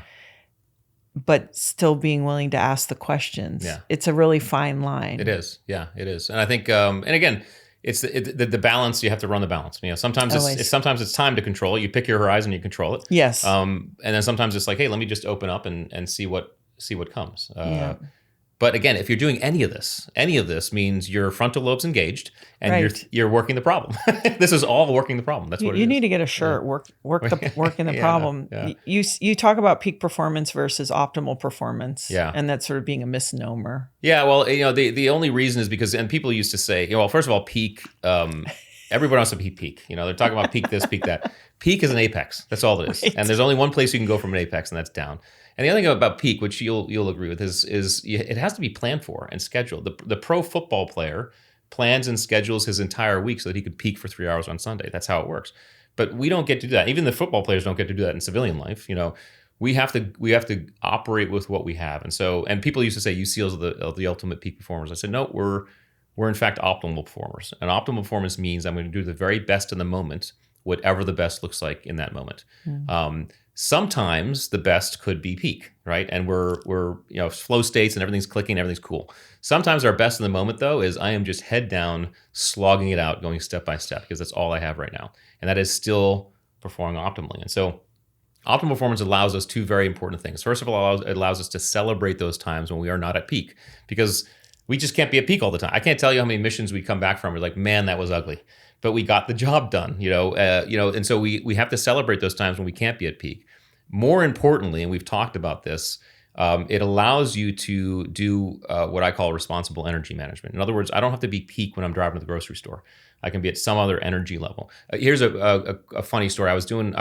But still being willing to ask the questions. Yeah. It's a really fine line. It is. Yeah, it is. And I think, and again, it's the balance. You have to run the balance. Sometimes it's time to control it. You pick your horizon, you control it. Yes. And then sometimes it's like, hey, let me just open up and see what comes. But again, if you're doing any of this means your frontal lobe's engaged and you're working the problem. This is all working the problem. That's what it is. You need to get a shirt, working the problem. Yeah. You talk about peak performance versus optimal performance. Yeah. And that's sort of being a misnomer. Yeah, well, the only reason is because, and people used to say, well, first of all, peak, everybody wants to be peak. They're talking about peak this, peak that. Peak is an apex. That's all it is. Right. And there's only one place you can go from an apex, and that's down. And the other thing about peak, which you'll agree with, is it has to be planned for and scheduled. The pro football player plans and schedules his entire week so that he could peak for 3 hours on Sunday. That's how it works. But we don't get to do that. Even the football players don't get to do that in civilian life. We have to operate with what we have. And people used to say, "You SEALs are the ultimate peak performers." I said, no, we're in fact optimal performers. And optimal performance means I'm going to do the very best in the moment, whatever the best looks like in that moment. Sometimes the best could be peak, right? And we're flow states and everything's clicking, everything's cool. Sometimes our best in the moment, though, is I am just head down, slogging it out, going step by step, because that's all I have right now. And that is still performing optimally. And so optimal performance allows us two very important things. First of all, it allows us to celebrate those times when we are not at peak, because we just can't be at peak all the time. I can't tell you how many missions we come back from. We're like, man, that was ugly, but we got the job done, and so we have to celebrate those times when we can't be at peak. More importantly, and we've talked about this, it allows you to do what I call responsible energy management. In other words, I don't have to be peak when I'm driving to the grocery store. I can be at some other energy level. Here's a funny story. I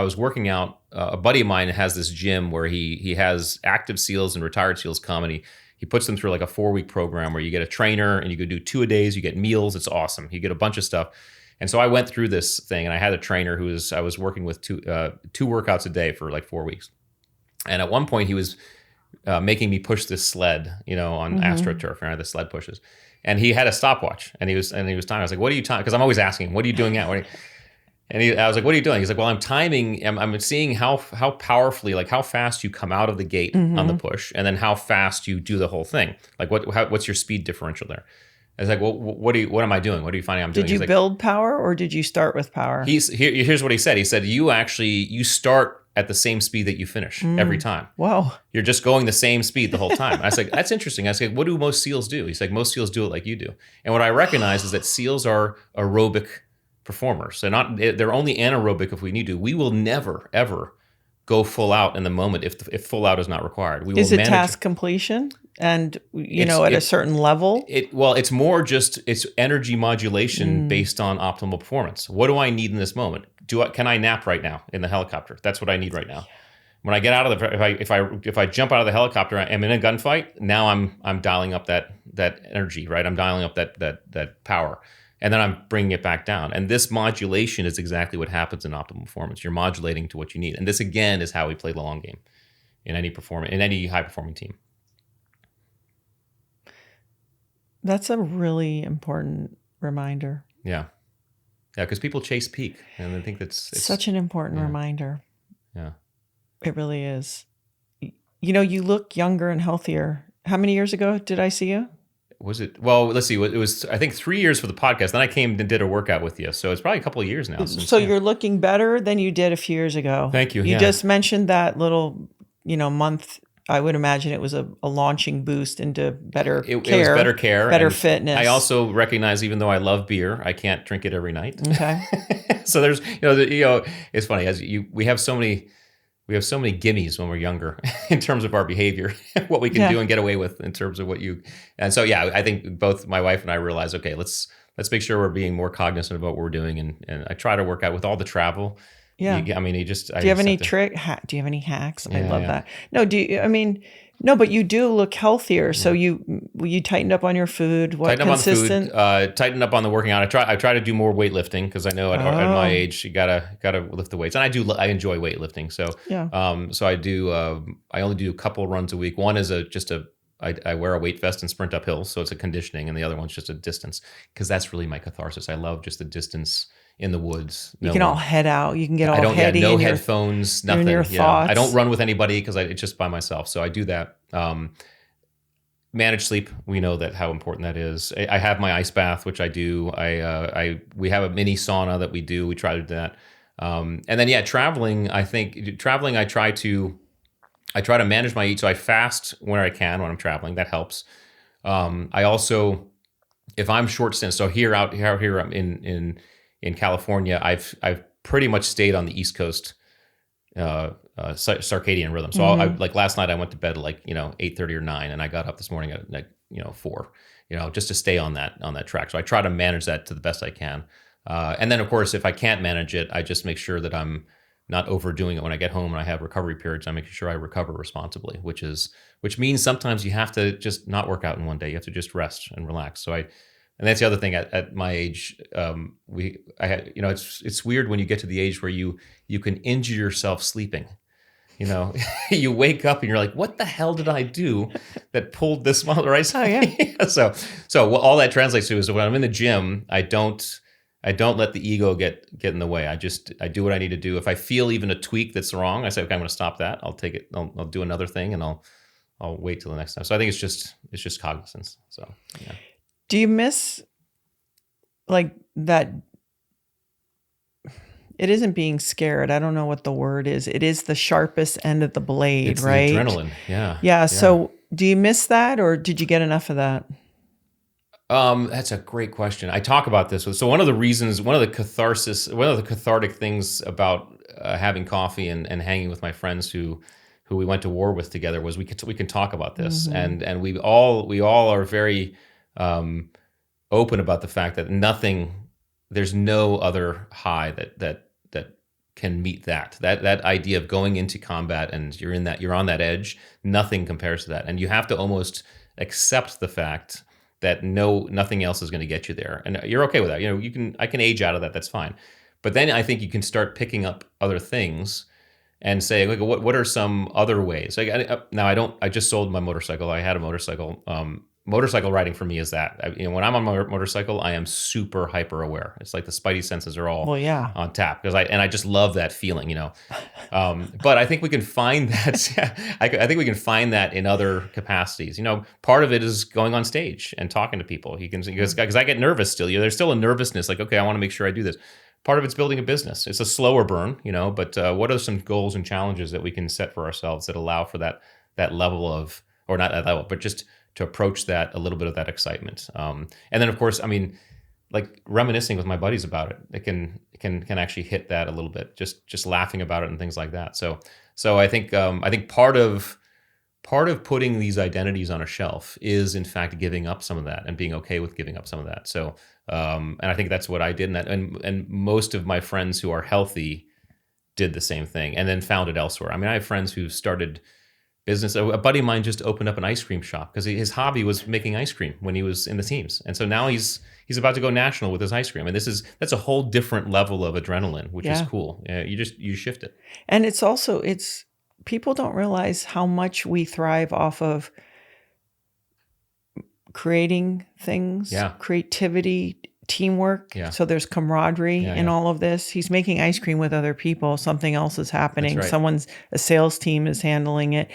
was working out. A buddy of mine has this gym where he has active SEALs and retired SEALs come, and he puts them through like a 4-week program where you get a trainer and you go do 2-a-days, you get meals. It's awesome. You get a bunch of stuff. And so I went through this thing, and I had a trainer I was working with two workouts a day for like 4 weeks. And at one point he was making me push this sled, on AstroTurf, right? The sled pushes. And he had a stopwatch, and he was timing. I was like, "What are you timing?" Because I'm always asking him, "What are you doing now?" I was like, "What are you doing?" He's like, "Well, I'm timing. I'm seeing how powerfully, like how fast you come out of the gate on the push, and then how fast you do the whole thing. Like what's your speed differential there?" I was like, "Well, what am I doing? What are you finding I'm doing?" Did you build power, or did you start with power? Here's what he said. He said, you start at the same speed that you finish every time. Wow. You're just going the same speed the whole time. And I was like, that's interesting. I said, what do most SEALs do? He's like, most SEALs do it like you do. And what I recognize is that SEALs are aerobic performers. They're only anaerobic if we need to. We will never, ever go full out in the moment if full out is not required. We will Is it manage task completion? And, at a certain level? It's more just, it's energy modulation based on optimal performance. What do I need in this moment? Can I nap right now in the helicopter? That's what I need right now. When I get out of if I jump out of the helicopter, I'm in a gunfight. Now I'm dialing up that energy, right? I'm dialing up that power, and then I'm bringing it back down. And this modulation is exactly what happens in optimal performance. You're modulating to what you need, and this again is how we play the long game in any high performing team. That's a really important reminder. Yeah, because people chase peak, and I think it's such an important reminder. Yeah. It really is. You know, you look younger and healthier. How many years ago did I see you? Was it? Well, let's see. It was, I think, 3 years for the podcast. Then I came and did a workout with you. So it's probably a couple of years now since. So Yeah. you're looking better than you did a few years ago. Thank you. You Yeah. just mentioned that little, month. I would imagine it was a launching boost into better care. It was better care. Better and fitness. I also recognize, even though I love beer, I can't drink it every night. Okay. So there's, it's funny, we have so many gimmies when we're younger in terms of our behavior, what we can do and get away with in terms of and so, yeah, I think both my wife and I realized, okay, let's make sure we're being more cognizant of what we're doing. And I try to work out with all the travel. Yeah. Do you have any do you have any hacks? I love that. No, no, but you do look healthier. So you tightened up on your food. What, consistent? Up on the food, tightened up on the working out. I try to do more weightlifting because I know at my age you gotta lift the weights, and I enjoy weightlifting. So so I do. I only do a couple of runs a week. One is I wear a weight vest and sprint up hills, so it's a conditioning, and the other one's just a distance because that's really my catharsis. I love just the distance in the woods. You can all head out. You can get all heady. No headphones, nothing. In your thoughts. I don't run with anybody because it's just by myself. So I do that. Manage sleep. We know that how important that is. I have my ice bath, which I do. We have a mini sauna that we do. We try to do that. And then traveling. I try to manage my eat. So I fast when I can when I'm traveling. That helps. I also, if I'm short stint, so here I'm in California, I've pretty much stayed on the East Coast circadian rhythm. So like last night I went to bed like 8:30 or 9, and I got up this morning at like 4. Just to stay on that track. So I try to manage that to the best I can. And then of course, if I can't manage it, I just make sure that I'm not overdoing it when I get home and I have recovery periods. I'm making sure I recover responsibly, which means sometimes you have to just not work out in one day. You have to just rest and relax. And that's the other thing at my age. It's weird when you get to the age where you can injure yourself sleeping. You wake up and you're like, what the hell did I do that pulled this muscle? Right? Oh yeah. So what all that translates to is when I'm in the gym, I don't let the ego get in the way. I do what I need to do. If I feel even a tweak that's wrong, I say, okay, I'm going to stop that. I'll take it. I'll do another thing, and I'll wait till the next time. So I think it's just cognizance. So yeah. Do you miss like that? It isn't being scared. I don't know what the word is. It is the sharpest end of the blade, it's right? The adrenaline. Yeah. Yeah. So do you miss that, or did you get enough of that? That's a great question. I talk about this. So one of the cathartic things about having coffee and hanging with my friends who we went to war with together was we can talk about this, and we all are very open about the fact that there's no other high that can meet that idea of going into combat and you're on that edge. Nothing compares to that, and you have to almost accept the fact that nothing else is going to get you there, and you're okay with that. I can age out of that. That's fine, but then I think you can start picking up other things and say, like, what are some other ways? Like, I just sold my motorcycle. I had a motorcycle. Motorcycle riding for me is that, when I'm on my motorcycle, I am super hyper aware. It's like the spidey senses are all on tap because I just love that feeling, But I think we can find that. I think we can find that in other capacities. Part of it is going on stage and talking to people. Because I get nervous still. There's still a nervousness. Like, okay, I want to make sure I do this. Part of it's building a business. It's a slower burn, but what are some goals and challenges that we can set for ourselves that allow for that level of, or not that level, but just to approach that, a little bit of that excitement. And then of course, like reminiscing with my buddies about it can actually hit that a little bit, just laughing about it and things like that. So I think part of putting these identities on a shelf is in fact giving up some of that and being okay with giving up some of that. So, and I think that's what I did. And most of my friends who are healthy did the same thing and then found it elsewhere. I have friends who started business. A buddy of mine just opened up an ice cream shop because his hobby was making ice cream when he was in the teams, and so now he's about to go national with his ice cream. And that's a whole different level of adrenaline, which is cool. You shift it. And it's also people don't realize how much we thrive off of creating things, creativity, teamwork. Yeah. So there's camaraderie in all of this. He's making ice cream with other people. Something else is happening. That's right. A sales team is handling it.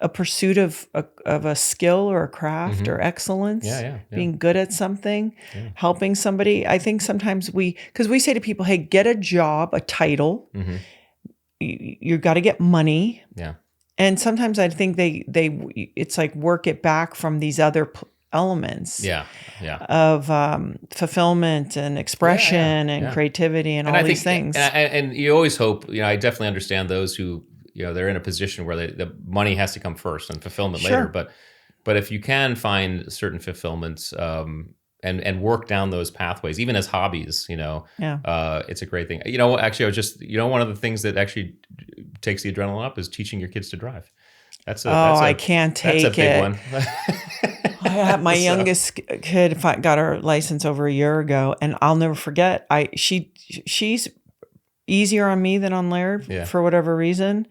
A pursuit of a skill or a craft or excellence, Yeah. being good at something, helping somebody. I think sometimes because we say to people, hey, get a job, a title. You got to get money. Yeah. And sometimes I think it's like work it back from these other elements of fulfillment and expression and creativity and all these things. And you always hope, I definitely understand those who, they're in a position where the money has to come first and fulfillment later. But if you can find certain fulfillments and work down those pathways, even as hobbies, it's a great thing. Actually, I was just, one of the things that actually takes the adrenaline up is teaching your kids to drive. I can't take that's a big it. One. My youngest kid got her license over a year ago, and I'll never forget. She's easier on me than on Laird for whatever reason,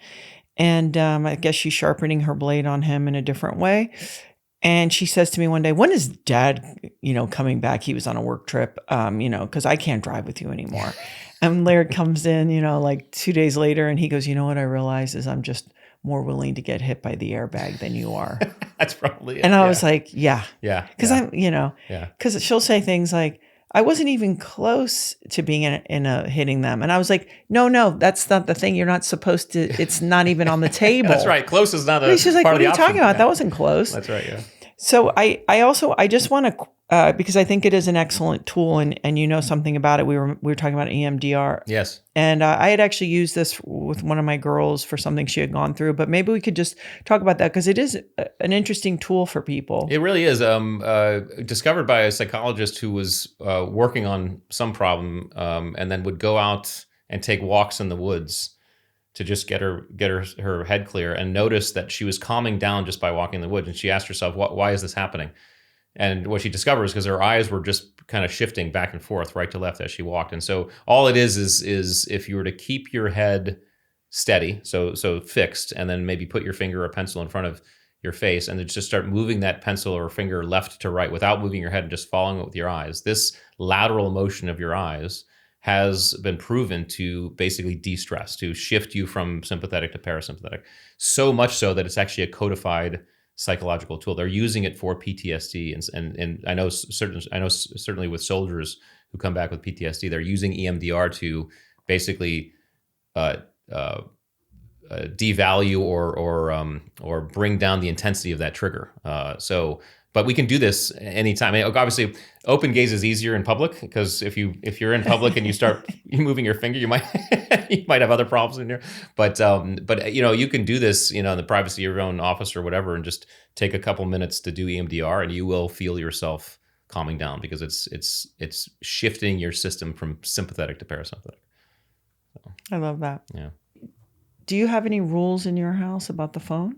and I guess she's sharpening her blade on him in a different way. And she says to me one day, "When is Dad, coming back? He was on a work trip, because I can't drive with you anymore." And Laird comes in, like 2 days later, and he goes, "You know what I realize is I'm just more willing to get hit by the airbag than you are." That's probably it. And I was like, yeah. Because because she'll say things like, "I wasn't even close to being in a hitting them." And I was like, no, that's not the thing. You're not supposed to, it's not even on the table. That's right. Close is not a She's like, part what of the are you option. talking about? That wasn't close. That's right, yeah. So I just want to, because I think it is an excellent tool, and something about it. We were talking about EMDR. Yes. And I had actually used this with one of my girls for something she had gone through, but maybe we could just talk about that because it is an interesting tool for people. It really is. Discovered by a psychologist who was working on some problem, and then would go out and take walks in the woods to just get her head clear, and notice that she was calming down just by walking in the woods. And she asked herself, why is this happening? And what she discovered is because her eyes were just kind of shifting back and forth, right to left as she walked. And so all it is if you were to keep your head steady, so fixed, and then maybe put your finger or pencil in front of your face, and then just start moving that pencil or finger left to right without moving your head and just following it with your eyes. This lateral motion of your eyes has been proven to basically de-stress, to shift you from sympathetic to parasympathetic. So much so that it's actually a codified psychological tool. They're using it for PTSD, and I know certainly with soldiers who come back with PTSD, they're using EMDR to basically devalue or bring down the intensity of that trigger. But we can do this anytime. I mean, obviously, open gaze is easier in public, because if you're in public and you start moving your finger, you might have other problems in there. But you can do this, in the privacy of your own office or whatever, and just take a couple minutes to do EMDR, and you will feel yourself calming down, because it's shifting your system from sympathetic to parasympathetic. So, I love that. Yeah. Do you have any rules in your house about the phone?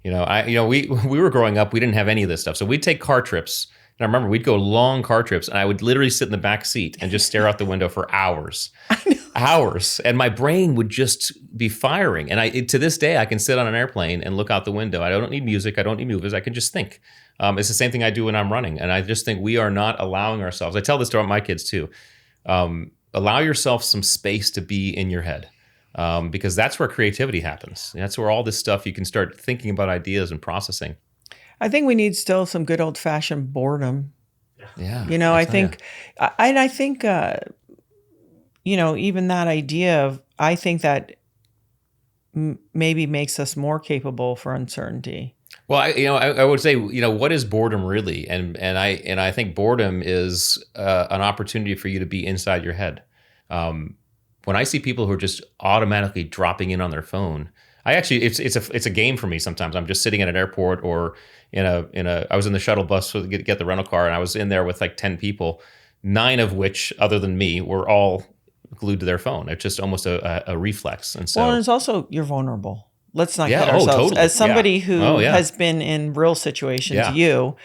We were growing up, we didn't have any of this stuff. So we'd take car trips. And I remember we'd go long car trips, and I would literally sit in the back seat and just stare out the window for hours. Hours. And my brain would just be firing. And to this day, I can sit on an airplane and look out the window. I don't need music. I don't need movies. I can just think. It's the same thing I do when I'm running. And I just think we are not allowing ourselves. I tell this to my kids too. Allow yourself some space to be in your head. Because that's where creativity happens. That's where all this stuff, you can start thinking about ideas and processing. I think we need still some good old fashioned boredom. Yeah. I think even that idea of, I think that maybe makes us more capable for uncertainty. Well, I would say, what is boredom really? And I think boredom is an opportunity for you to be inside your head. When I see people who are just automatically dropping in on their phone, it's a game for me sometimes. I'm just sitting at an airport or I was in the shuttle bus to get the rental car, and I was in there with like 10 people, 9 of which, other than me, were all glued to their phone. It's just almost a reflex. And so, well, and it's also, you're vulnerable. Let's not kid ourselves. Totally. As somebody who has been in real situations, you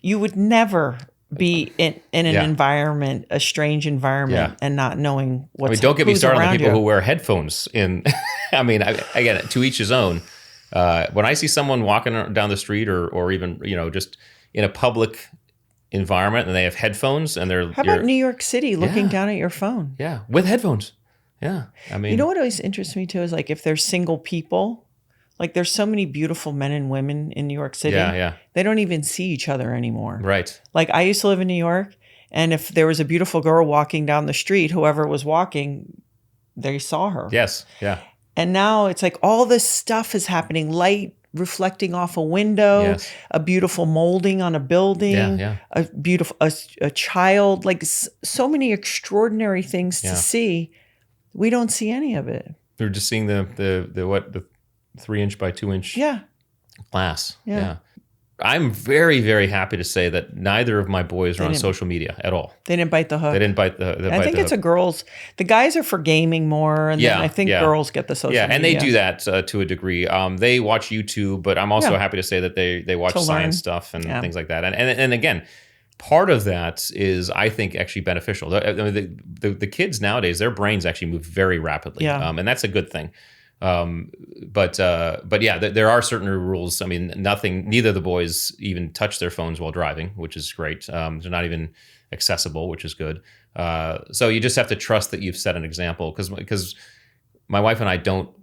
would never be in an environment, a strange environment, and not knowing what's. Don't get me started on the people who wear headphones in. Again, to each his own. When I see someone walking down the street or even just in a public environment and they have headphones and How about New York City looking down at your phone? Yeah, with headphones. Yeah. I mean, you know what always interests me too is like if there's single people, like there's so many beautiful men and women in New York City. Yeah. They don't even see each other anymore. Right. Like I used to live in New York, and if there was a beautiful girl walking down the street, whoever was walking, they saw her. Yes. Yeah. And now it's like all this stuff is happening, light reflecting off a window, a beautiful molding on a building, a beautiful, a child, like so many extraordinary things to see. We don't see any of it. We're just seeing the 3-inch by 2-inch glass. Yeah. I'm very, very happy to say that neither of my boys are on social media at all. They didn't bite the hook. They didn't bite the hook. I think it's a girls. The guys are for gaming more, and then I think girls get the social media. Yeah, and they do that to a degree. They watch YouTube, but I'm also happy to say that they watch science stuff and things like that. And again, part of that is, I think, actually beneficial. The kids nowadays, their brains actually move very rapidly, and that's a good thing. But yeah, there are certain rules. I mean, neither of the boys even touch their phones while driving, which is great. They're not even accessible, which is good. So you just have to trust that you've set an example, because my wife and I don't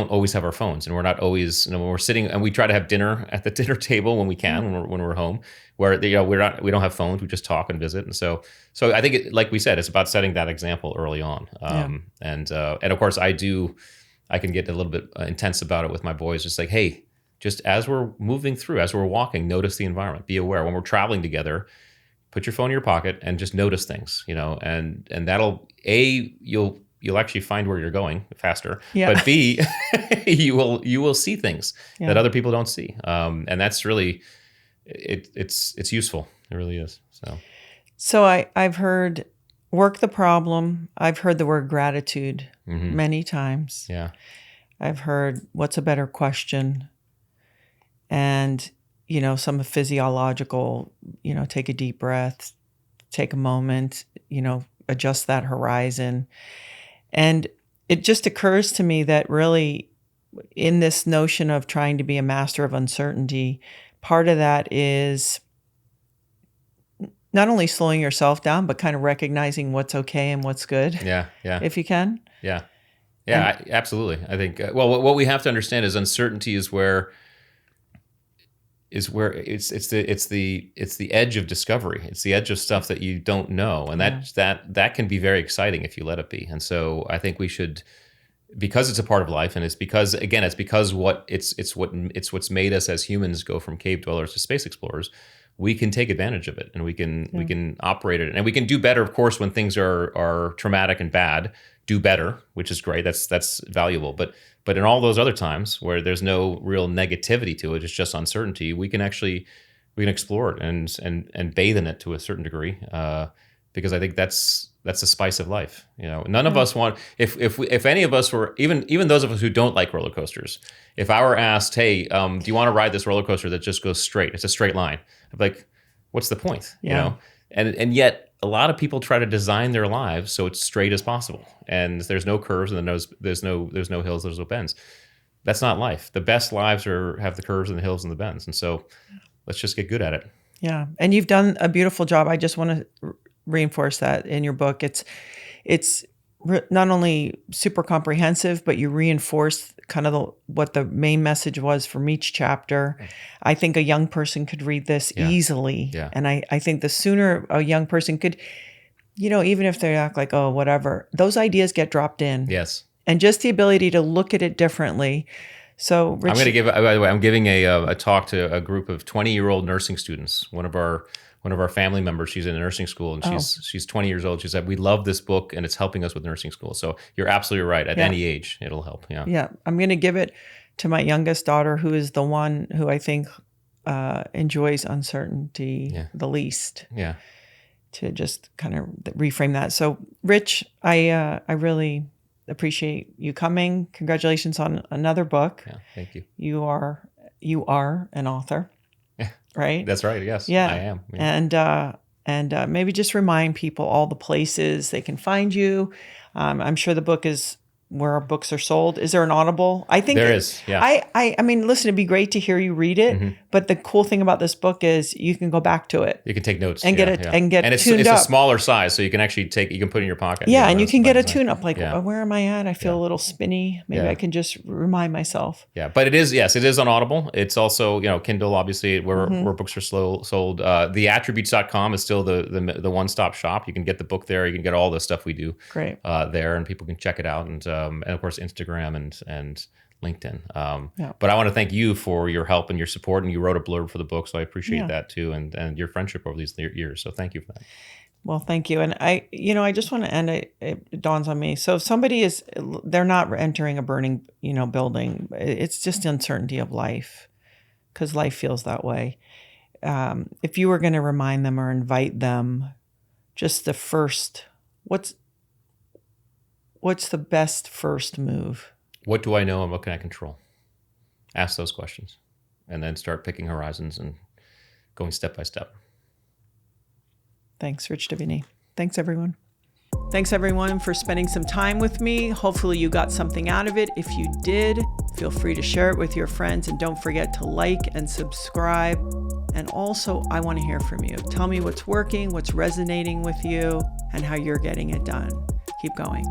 always have our phones, and we're not always, when we're sitting, and we try to have dinner at the dinner table when we can, when we're home, where we don't have phones, we just talk and visit. And so I think like we said, it's about setting that example early on. And of course I can get a little bit intense about it with my boys. Just like, hey, just as we're moving through, as we're walking, notice the environment. Be aware. When we're traveling together, put your phone in your pocket and just notice things, and that'll, you'll actually find where you're going faster. Yeah. But B, you will see things that other people don't see. And that's really, it's useful. It really is. So I've heard work the problem. I've heard the word gratitude many times. Yeah. I've heard what's a better question, and, some physiological, take a deep breath, take a moment, adjust that horizon. And it just occurs to me that really in this notion of trying to be a master of uncertainty, part of that is not only slowing yourself down, but kind of recognizing what's okay and what's good. Yeah. If you can. Yeah. Absolutely. I think, what we have to understand is uncertainty is where it's the edge of discovery. It's the edge of stuff that you don't know. And that can be very exciting if you let it be. And so I think we should, because it's a part of life, and it's because what's made us as humans go from cave dwellers to space explorers, we can take advantage of it, and we can operate it, and we can do better, of course, when things are traumatic and bad. Do better, which is great. That's valuable. But in all those other times where there's no real negativity to it, it's just uncertainty, we can explore it and bathe in it to a certain degree, because I think that's the spice of life. None of us want, if any of us were, even those of us who don't like roller coasters, if I were asked, hey, do you want to ride this roller coaster that just goes straight? It's a straight line. I'm like, what's the point? And yet a lot of people try to design their lives so it's straight as possible, and there's no curves, and there's no hills, there's no bends. That's not life. The best lives have the curves and the hills and the bends, and so let's just get good at it. Yeah, and you've done a beautiful job. I just want to reinforce that in your book. It's not only super comprehensive, but you reinforce kind of what the main message was from each chapter. I think a young person could read this easily. Yeah. And I think the sooner a young person could, even if they act like, oh, whatever, those ideas get dropped in. Yes. And just the ability to look at it differently. So Rich, I'm giving a talk to a group of 20-year-old nursing students. One of our family members, she's in a nursing school, and she's 20 years old. She said, we love this book, and it's helping us with nursing school. So you're absolutely right. At any age, it'll help. Yeah. Yeah. I'm going to give it to my youngest daughter, who is the one who I think enjoys uncertainty the least. Yeah. To just kind of reframe that. So Rich, I really appreciate you coming. Congratulations on another book. Yeah. Thank you. You are an author. Right? That's right. Yes. Yeah. I am. Yeah. And maybe just remind people all the places they can find you. I'm sure the book is where our books are sold. Is there an Audible? I think there is. Yeah. I mean, listen, it'd be great to hear you read it. But the cool thing about this book is you can go back to it. You can take notes and get it and get it's tuned up. It's a smaller size, so you can actually you can put it in your pocket. Yeah, and you can get a tune up. Like, where am I at? I feel a little spinny. Maybe I can just remind myself. Yeah, but it is on Audible. It's also Kindle, obviously, where books are sold. Theattributes.com is still the one-stop shop. You can get the book there. You can get all the stuff we do there, and people can check it out. And of course, Instagram and LinkedIn. But I want to thank you for your help and your support. And you wrote a blurb for the book, so I appreciate that too, and your friendship over these years. So thank you for that. Well, thank you. And I just want to end, it dawns on me. So if somebody they're not entering a burning, building, it's just uncertainty of life, because life feels that way. If you were going to remind them or invite them, just the first, what's the best first move? What do I know and what can I control? Ask those questions and then start picking horizons and going step by step. Thanks, Rich Diviney. Thanks, everyone. Thanks, everyone, for spending some time with me. Hopefully you got something out of it. If you did, feel free to share it with your friends, and don't forget to like and subscribe. And also, I want to hear from you. Tell me what's working, what's resonating with you, and how you're getting it done. Keep going.